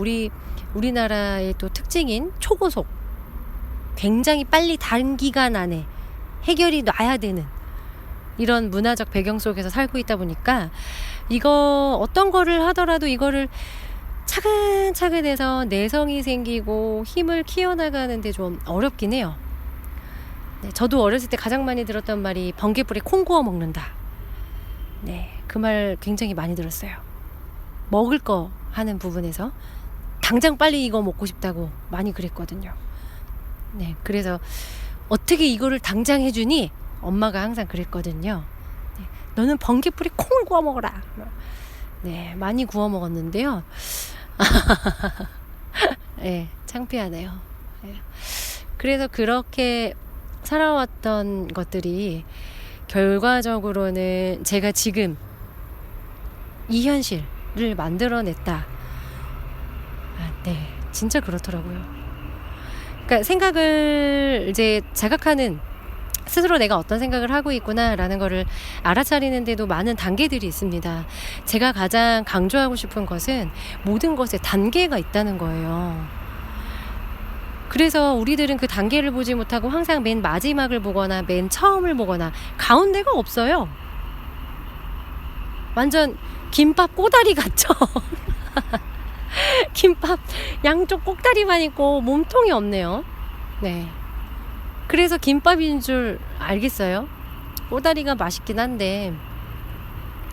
우리나라의 또 특징인 초고속, 굉장히 빨리 단기간 안에 해결이 나야 되는 이런 문화적 배경 속에서 살고 있다 보니까 이거 어떤 거를 하더라도 이거를 차근차근 해서 내성이 생기고 힘을 키워나가는데 좀 어렵긴 해요. 네, 저도 어렸을 때 가장 많이 들었던 말이 번개불에 콩 구워 먹는다. 네, 그 말 굉장히 많이 들었어요. 먹을 거 하는 부분에서 당장 빨리 이거 먹고 싶다고 많이 그랬거든요. 네, 그래서 어떻게 이거를 당장 해주니? 엄마가 항상 그랬거든요. 네, 너는 번개불에 콩을 구워 먹어라. 네, 많이 구워 먹었는데요. 네, 창피하네요. 네. 그래서 그렇게 살아왔던 것들이 결과적으로는 제가 지금 이 현실을 만들어냈다. 네, 진짜 그렇더라고요. 그러니까 생각을 이제 자각하는, 스스로 내가 어떤 생각을 하고 있구나라는 거를 알아차리는데도 많은 단계들이 있습니다. 제가 가장 강조하고 싶은 것은 모든 것에 단계가 있다는 거예요. 그래서 우리들은 그 단계를 보지 못하고 항상 맨 마지막을 보거나 맨 처음을 보거나 가운데가 없어요. 완전 김밥 꼬다리 같죠? 김밥 양쪽 꼭다리만 있고 몸통이 없네요. 네. 그래서 김밥인 줄 알겠어요. 꼬다리가 맛있긴 한데,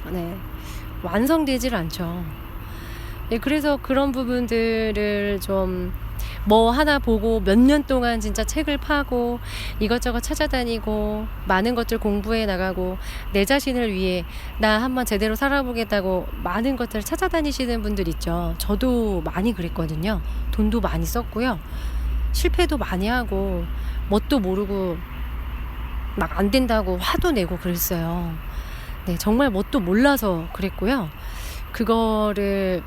네, 완성되질 않죠. 네, 그래서 그런 부분들을 좀 하나 보고 몇 년 동안 진짜 책을 파고 이것저것 찾아다니고 많은 것들 공부해 나가고 내 자신을 위해 나 한번 제대로 살아보겠다고 많은 것들을 찾아다니시는 분들 있죠. 저도 많이 그랬거든요. 돈도 많이 썼고요. 실패도 많이 하고 뭣도 모르고 막 안 된다고 화도 내고 그랬어요. 네, 정말 뭣도 몰라서 그랬고요. 그거를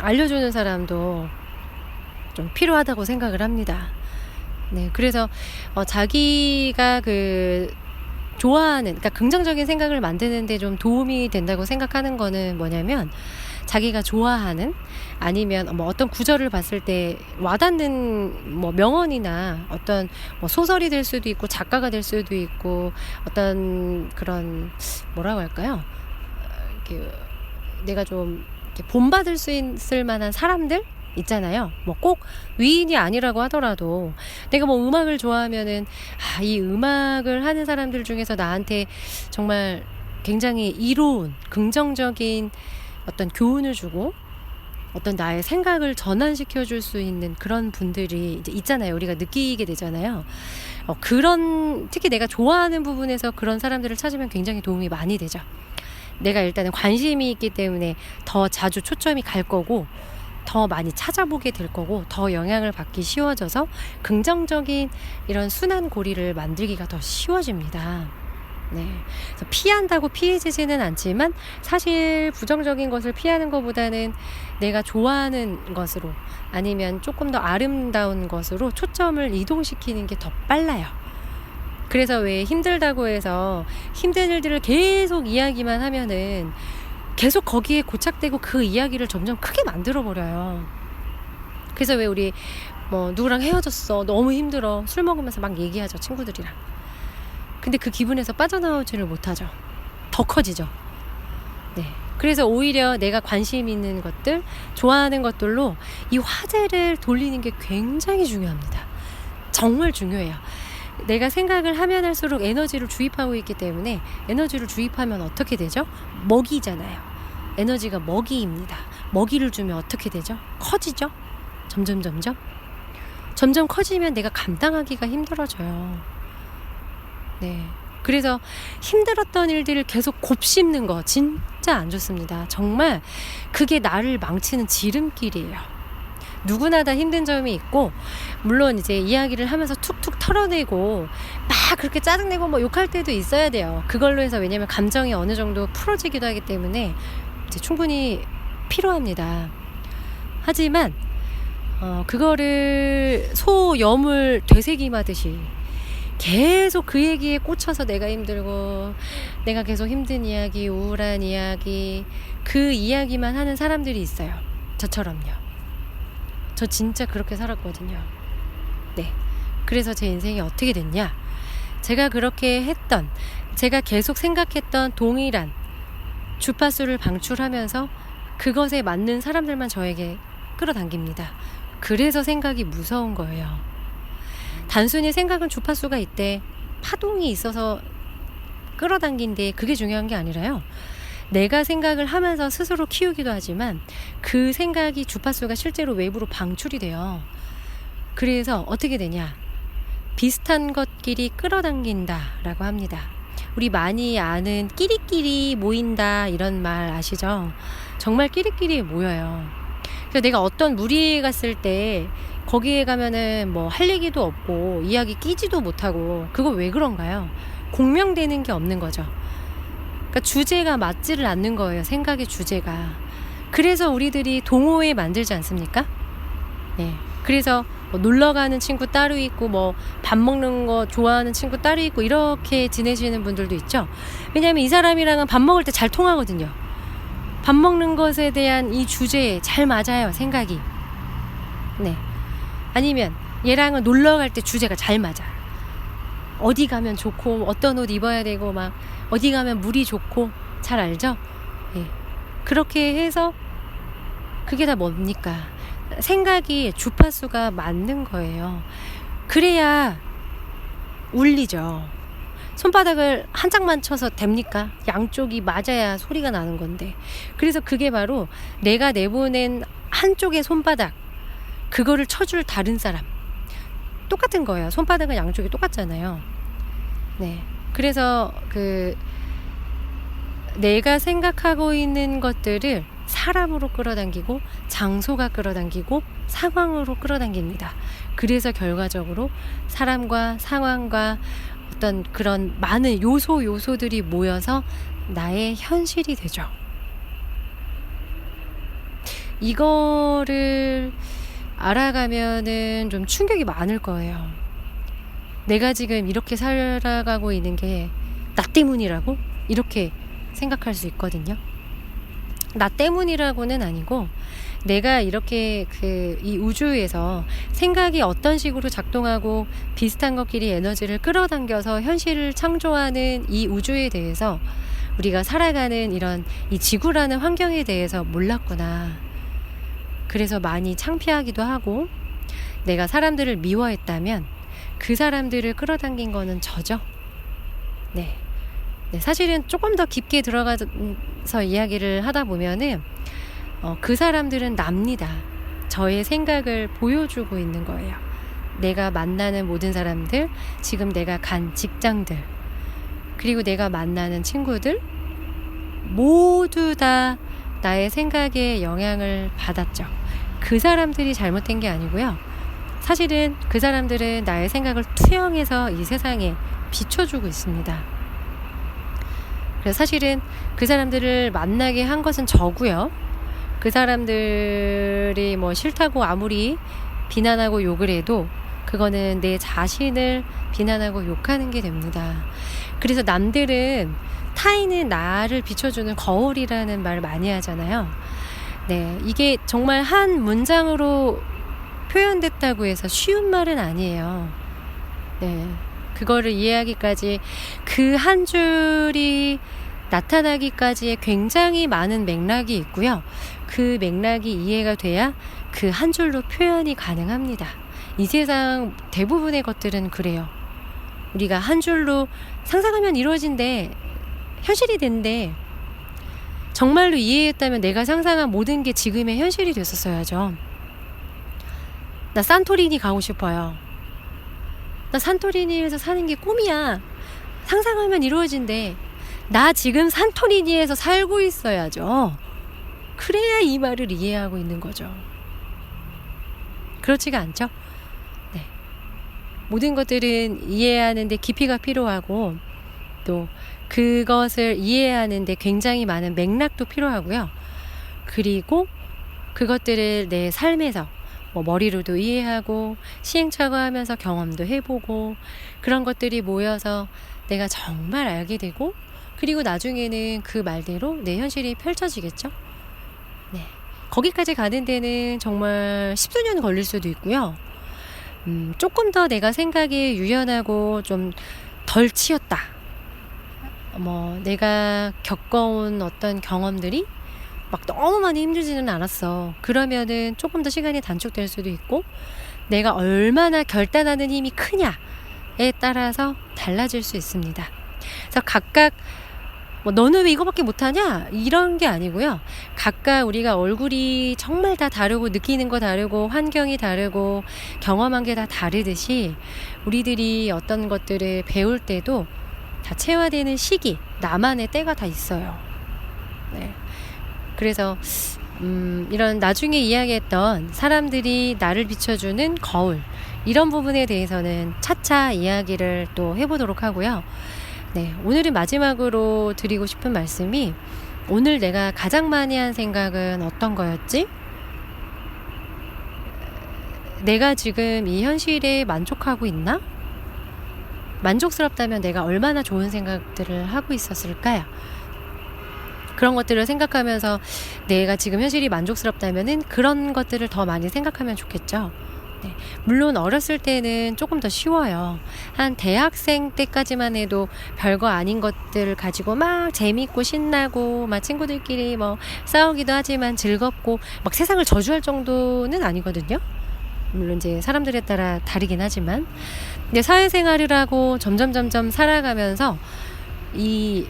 알려주는 사람도 좀 필요하다고 생각을 합니다. 네, 그래서 자기가 좋아하는, 그러니까 긍정적인 생각을 만드는데 좀 도움이 된다고 생각하는 거는 뭐냐면, 자기가 좋아하는, 아니면 어떤 구절을 봤을 때 와닿는 명언이나 어떤 소설이 될 수도 있고 작가가 될 수도 있고 어떤 그런 뭐라고 할까요? 이렇게 내가 좀 이렇게 본받을 수 있을 만한 사람들 있잖아요. 꼭 위인이 아니라고 하더라도 내가 음악을 좋아하면은 이 음악을 하는 사람들 중에서 나한테 정말 굉장히 이로운 긍정적인 어떤 교훈을 주고 어떤 나의 생각을 전환시켜 줄 수 있는 그런 분들이 이제 있잖아요. 우리가 느끼게 되잖아요. 그런 특히 내가 좋아하는 부분에서 그런 사람들을 찾으면 굉장히 도움이 많이 되죠. 내가 일단은 관심이 있기 때문에 더 자주 초점이 갈 거고 더 많이 찾아보게 될 거고 더 영향을 받기 쉬워져서 긍정적인 이런 순환 고리를 만들기가 더 쉬워집니다. 네. 그래서 피한다고 피해지지는 않지만 사실 부정적인 것을 피하는 것보다는 내가 좋아하는 것으로 아니면 조금 더 아름다운 것으로 초점을 이동시키는 게 더 빨라요. 그래서 왜 힘들다고 해서 힘든 일들을 계속 이야기만 하면은 계속 거기에 고착되고 그 이야기를 점점 크게 만들어 버려요. 그래서 왜 우리 뭐 누구랑 헤어졌어, 너무 힘들어, 술 먹으면서 막 얘기하죠, 친구들이랑. 근데 그 기분에서 빠져나오지를 못하죠. 더 커지죠. 네. 그래서 오히려 내가 관심 있는 것들, 좋아하는 것들로 이 화제를 돌리는 게 굉장히 중요합니다. 정말 중요해요. 내가 생각을 하면 할수록 에너지를 주입하고 있기 때문에 에너지를 주입하면 어떻게 되죠? 먹이잖아요. 에너지가 먹이입니다. 먹이를 주면 어떻게 되죠? 커지죠? 점점 커지면 내가 감당하기가 힘들어져요. 네. 그래서 힘들었던 일들을 계속 곱씹는 거 진짜 안 좋습니다. 정말 그게 나를 망치는 지름길이에요. 누구나 다 힘든 점이 있고 물론 이제 이야기를 하면서 툭툭 털어내고 막 그렇게 짜증내고 뭐 욕할 때도 있어야 돼요. 그걸로 해서 왜냐면 감정이 어느 정도 풀어지기도 하기 때문에 이제 충분히 필요합니다. 하지만 그거를 소염을 되새김하듯이 계속 그 얘기에 꽂혀서 내가 힘들고 내가 계속 힘든 이야기, 우울한 이야기 그 이야기만 하는 사람들이 있어요. 저처럼요. 저 진짜 그렇게 살았거든요. 네. 그래서 제 인생이 어떻게 됐냐? 제가 그렇게 했던, 제가 계속 생각했던 동일한 주파수를 방출하면서 그것에 맞는 사람들만 저에게 끌어당깁니다. 그래서 생각이 무서운 거예요. 단순히 생각은 주파수가 있대, 파동이 있어서 끌어당긴데 그게 중요한 게 아니라요. 내가 생각을 하면서 스스로 키우기도 하지만 그 생각이 주파수가 실제로 외부로 방출이 돼요. 그래서 어떻게 되냐? 비슷한 것끼리 끌어당긴다 라고 합니다. 우리 많이 아는 끼리끼리 모인다 이런 말 아시죠? 정말 끼리끼리 모여요. 그래서 내가 어떤 무리에 갔을 때 거기에 가면은 뭐 할 얘기도 없고 이야기 끼지도 못하고 그거 왜 그런가요? 공명되는 게 없는 거죠. 그러니까 주제가 맞지를 않는 거예요. 생각의 주제가. 그래서 우리들이 동호회 만들지 않습니까? 네. 그래서 뭐 놀러 가는 친구 따로 있고 뭐 밥 먹는 거 좋아하는 친구 따로 있고 이렇게 지내시는 분들도 있죠. 왜냐하면 이 사람이랑은 밥 먹을 때 잘 통하거든요. 밥 먹는 것에 대한 이 주제에 잘 맞아요. 생각이. 네. 아니면 얘랑은 놀러 갈 때 주제가 잘 맞아. 어디 가면 좋고 어떤 옷 입어야 되고 막 어디 가면 물이 좋고 잘 알죠? 예. 그렇게 해서 그게 다 뭡니까? 생각이 주파수가 맞는 거예요. 그래야 울리죠. 손바닥을 한 짝만 쳐서 됩니까? 양쪽이 맞아야 소리가 나는 건데. 그래서 그게 바로 내가 내보낸 한쪽의 손바닥 그거를 쳐줄 다른 사람 똑같은 거예요. 손바닥은 양쪽이 똑같잖아요. 네. 그래서 내가 생각하고 있는 것들을 사람으로 끌어당기고 장소가 끌어당기고 상황으로 끌어당깁니다. 그래서 결과적으로 사람과 상황과 어떤 그런 많은 요소들이 모여서 나의 현실이 되죠. 이거를 알아가면은 좀 충격이 많을 거예요. 내가 지금 이렇게 살아가고 있는 게 나 때문이라고? 이렇게 생각할 수 있거든요. 나 때문이라고는 아니고 내가 이렇게 이 우주에서 생각이 어떤 식으로 작동하고 비슷한 것끼리 에너지를 끌어당겨서 현실을 창조하는 이 우주에 대해서 우리가 살아가는 이런 이 지구라는 환경에 대해서 몰랐구나. 그래서 많이 창피하기도 하고 내가 사람들을 미워했다면 그 사람들을 끌어당긴 거는 저죠. 네. 네, 사실은 조금 더 깊게 들어가서 하면서 이야기를 하다 보면은 그 사람들은 납니다. 저의 생각을 보여주고 있는 거예요. 내가 만나는 모든 사람들, 지금 내가 간 직장들, 그리고 내가 만나는 친구들 모두 다 나의 생각에 영향을 받았죠. 그 사람들이 잘못된 게 아니고요. 사실은 그 사람들은 나의 생각을 투영해서 이 세상에 비춰주고 있습니다. 그래서 사실은 그 사람들을 만나게 한 것은 저고요. 그 사람들이 뭐 싫다고 아무리 비난하고 욕을 해도 그거는 내 자신을 비난하고 욕하는 게 됩니다. 그래서 남들은 타인은 나를 비춰주는 거울이라는 말을 많이 하잖아요. 네, 이게 정말 한 문장으로 표현됐다고 해서 쉬운 말은 아니에요. 네, 그거를 이해하기까지 그 한 줄이 나타나기까지의 굉장히 많은 맥락이 있고요. 그 맥락이 이해가 돼야 그 한 줄로 표현이 가능합니다. 이 세상 대부분의 것들은 그래요. 우리가 한 줄로 상상하면 이루어진대, 현실이 된대. 정말로 이해했다면 내가 상상한 모든 게 지금의 현실이 됐었어야죠. 나 산토리니 가고 싶어요. 나 산토리니에서 사는 게 꿈이야. 상상하면 이루어진대. 나 지금 산토리니에서 살고 있어야죠. 그래야 이 말을 이해하고 있는 거죠. 그렇지가 않죠? 네. 모든 것들은 이해하는데 깊이가 필요하고 또 그것을 이해하는데 굉장히 많은 맥락도 필요하고요. 그리고 그것들을 내 삶에서 머리로도 이해하고 시행착오하면서 경험도 해보고 그런 것들이 모여서 내가 정말 알게 되고 그리고 나중에는 그 말대로 내 현실이 펼쳐지겠죠. 네. 거기까지 가는 데는 정말 10수년 걸릴 수도 있고요. 조금 더 내가 생각이 유연하고 좀 덜 치였다. 내가 겪어온 어떤 경험들이 막 너무 많이 힘들지는 않았어. 그러면은 조금 더 시간이 단축될 수도 있고 내가 얼마나 결단하는 힘이 크냐에 따라서 달라질 수 있습니다. 그래서 각각 너는 왜 이거밖에 못하냐? 이런 게 아니고요. 각각 우리가 얼굴이 정말 다 다르고 느끼는 거 다르고 환경이 다르고 경험한 게 다 다르듯이 우리들이 어떤 것들을 배울 때도 다 체화되는 시기, 나만의 때가 다 있어요. 네. 그래서 이런 나중에 이야기했던 사람들이 나를 비춰주는 거울 이런 부분에 대해서는 차차 이야기를 또 해보도록 하고요. 네, 오늘은 마지막으로 드리고 싶은 말씀이 오늘 내가 가장 많이 한 생각은 어떤 거였지? 내가 지금 이 현실에 만족하고 있나? 만족스럽다면 내가 얼마나 좋은 생각들을 하고 있었을까요? 그런 것들을 생각하면서 내가 지금 현실이 만족스럽다면은 그런 것들을 더 많이 생각하면 좋겠죠. 네. 물론 어렸을 때는 조금 더 쉬워요. 한 대학생 때까지만 해도 별거 아닌 것들을 가지고 막 재밌고 신나고 막 친구들끼리 싸우기도 하지만 즐겁고 막 세상을 저주할 정도는 아니거든요. 물론 이제 사람들에 따라 다르긴 하지만 근데 사회생활을 하고 점점 살아가면서 이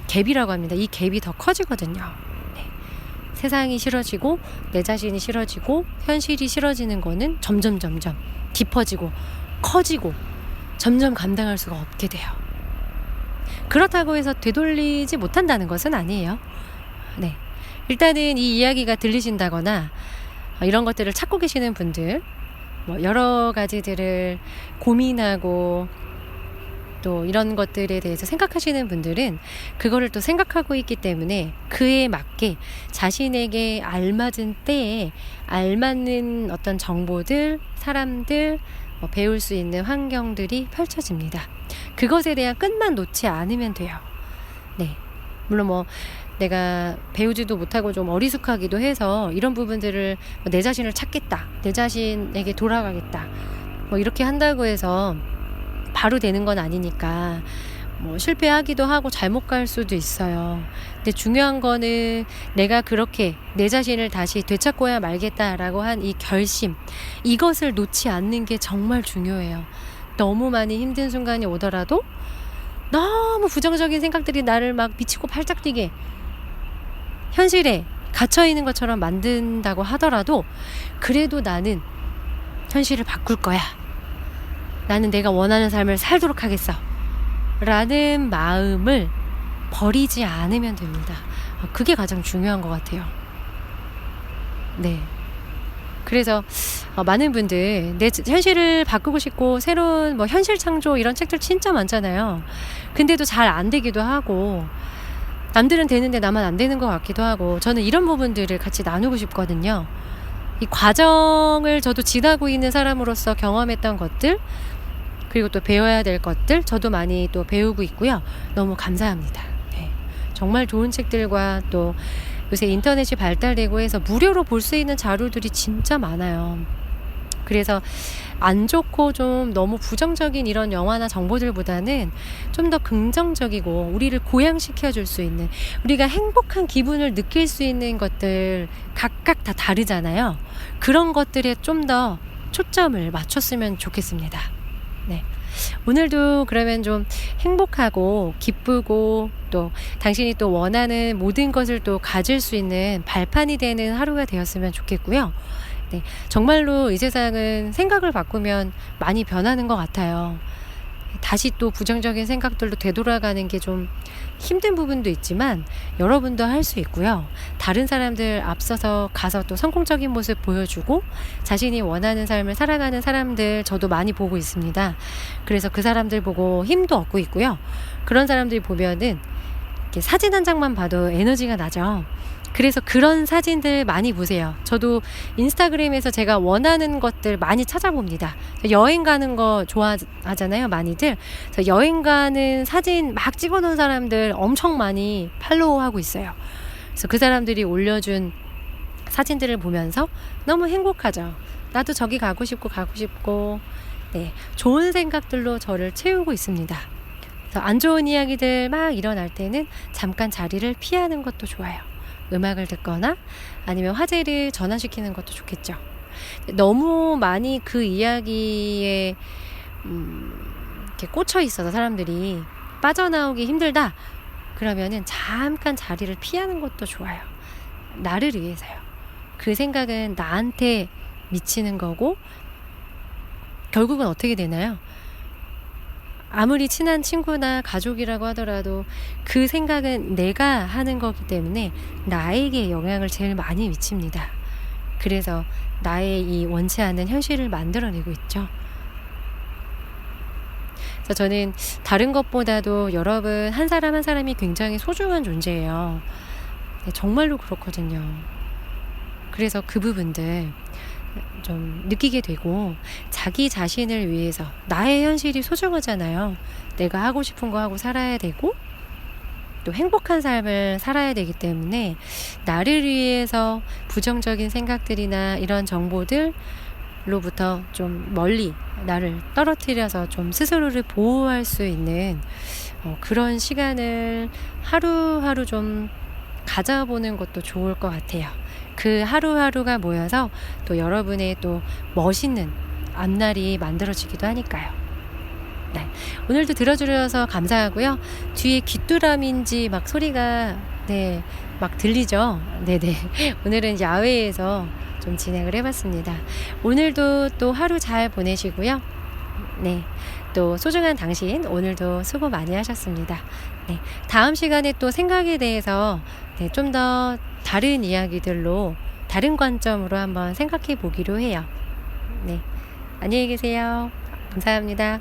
갭이라고 합니다. 이 갭이 더 커지거든요. 네. 세상이 싫어지고 내 자신이 싫어지고 현실이 싫어지는 거는 점점 깊어지고 커지고 점점 감당할 수가 없게 돼요. 그렇다고 해서 되돌리지 못한다는 것은 아니에요. 네. 일단은 이 이야기가 들리신다거나 이런 것들을 찾고 계시는 분들 여러 가지들을 고민하고 또 이런 것들에 대해서 생각하시는 분들은 그거를 또 생각하고 있기 때문에 그에 맞게 자신에게 알맞은 때에 알맞는 어떤 정보들, 사람들, 배울 수 있는 환경들이 펼쳐집니다. 그것에 대한 끝만 놓지 않으면 돼요. 네. 물론 내가 배우지도 못하고 좀 어리숙하기도 해서 이런 부분들을 내 자신을 찾겠다, 내 자신에게 돌아가겠다 이렇게 한다고 해서 바로 되는 건 아니니까 실패하기도 하고 잘못 갈 수도 있어요. 근데 중요한 거는 내가 그렇게 내 자신을 다시 되찾고야 말겠다라고 한 이 결심, 이것을 놓지 않는 게 정말 중요해요. 너무 많이 힘든 순간이 오더라도 너무 부정적인 생각들이 나를 막 미치고 팔짝 뛰게 현실에 갇혀 있는 것처럼 만든다고 하더라도, 그래도 나는 현실을 바꿀 거야. 나는 내가 원하는 삶을 살도록 하겠어. 라는 마음을 버리지 않으면 됩니다. 그게 가장 중요한 것 같아요. 네. 그래서 많은 분들 내 현실을 바꾸고 싶고 새로운 뭐 현실 창조 이런 책들 진짜 많잖아요. 근데도 잘 안 되기도 하고, 남들은 되는데 나만 안 되는 것 같기도 하고, 저는 이런 부분들을 같이 나누고 싶거든요. 이 과정을 저도 지나고 있는 사람으로서 경험했던 것들, 그리고 또 배워야 될 것들 저도 많이 또 배우고 있고요. 너무 감사합니다. 네. 정말 좋은 책들과 또 요새 인터넷이 발달되고 해서 무료로 볼 수 있는 자료들이 진짜 많아요. 그래서 안 좋고 좀 너무 부정적인 이런 영화나 정보들보다는 좀 더 긍정적이고 우리를 고양시켜 줄 수 있는, 우리가 행복한 기분을 느낄 수 있는 것들 각각 다 다르잖아요. 그런 것들에 좀 더 초점을 맞췄으면 좋겠습니다. 네. 오늘도 그러면 좀 행복하고 기쁘고 또 당신이 또 원하는 모든 것을 또 가질 수 있는 발판이 되는 하루가 되었으면 좋겠고요. 네, 정말로 이 세상은 생각을 바꾸면 많이 변하는 것 같아요. 다시 또 부정적인 생각들로 되돌아가는 게 좀 힘든 부분도 있지만 여러분도 할 수 있고요. 다른 사람들 앞서서 가서 또 성공적인 모습 보여주고 자신이 원하는 삶을 살아가는 사람들 저도 많이 보고 있습니다. 그래서 그 사람들 보고 힘도 얻고 있고요. 그런 사람들 보면은 이렇게 사진 한 장만 봐도 에너지가 나죠. 그래서 그런 사진들 많이 보세요. 저도 인스타그램에서 제가 원하는 것들 많이 찾아봅니다. 여행 가는 거 좋아하잖아요, 많이들. 그래서 여행 가는 사진 막 찍어놓은 사람들 엄청 많이 팔로우하고 있어요. 그래서 그 사람들이 올려준 사진들을 보면서 너무 행복하죠. 나도 저기 가고 싶고, 네, 좋은 생각들로 저를 채우고 있습니다. 그래서 안 좋은 이야기들 막 일어날 때는 잠깐 자리를 피하는 것도 좋아요. 음악을 듣거나 아니면 화제를 전환시키는 것도 좋겠죠. 너무 많이 그 이야기에 이렇게 꽂혀 있어서 사람들이 빠져나오기 힘들다 그러면은 잠깐 자리를 피하는 것도 좋아요. 나를 위해서요. 그 생각은 나한테 미치는 거고 결국은 어떻게 되나요? 아무리 친한 친구나 가족이라고 하더라도 그 생각은 내가 하는 거기 때문에 나에게 영향을 제일 많이 미칩니다. 그래서 나의 이 원치 않는 현실을 만들어내고 있죠. 그래서 저는 다른 것보다도 여러분 한 사람 한 사람이 굉장히 소중한 존재예요. 정말로 그렇거든요. 그래서 그 부분들 좀 느끼게 되고 자기 자신을 위해서 나의 현실이 소중하잖아요. 내가 하고 싶은 거 하고 살아야 되고 또 행복한 삶을 살아야 되기 때문에 나를 위해서 부정적인 생각들이나 이런 정보들로부터 좀 멀리 나를 떨어뜨려서 좀 스스로를 보호할 수 있는 그런 시간을 하루하루 좀 가져보는 것도 좋을 것 같아요. 그 하루하루가 모여서 또 여러분의 또 멋있는 앞날이 만들어지기도 하니까요. 네, 오늘도 들어주셔서 감사하고요. 뒤에 귀뚜라미인지 막 소리가 막 들리죠? 네네. 오늘은 야외에서 좀 진행을 해봤습니다. 오늘도 또 하루 잘 보내시고요. 네, 또 소중한 당신 오늘도 수고 많이 하셨습니다. 네, 다음 시간에 또 생각에 대해서 좀 더 다른 이야기들로 다른 관점으로 한번 생각해 보기로 해요. 네, 안녕히 계세요. 감사합니다.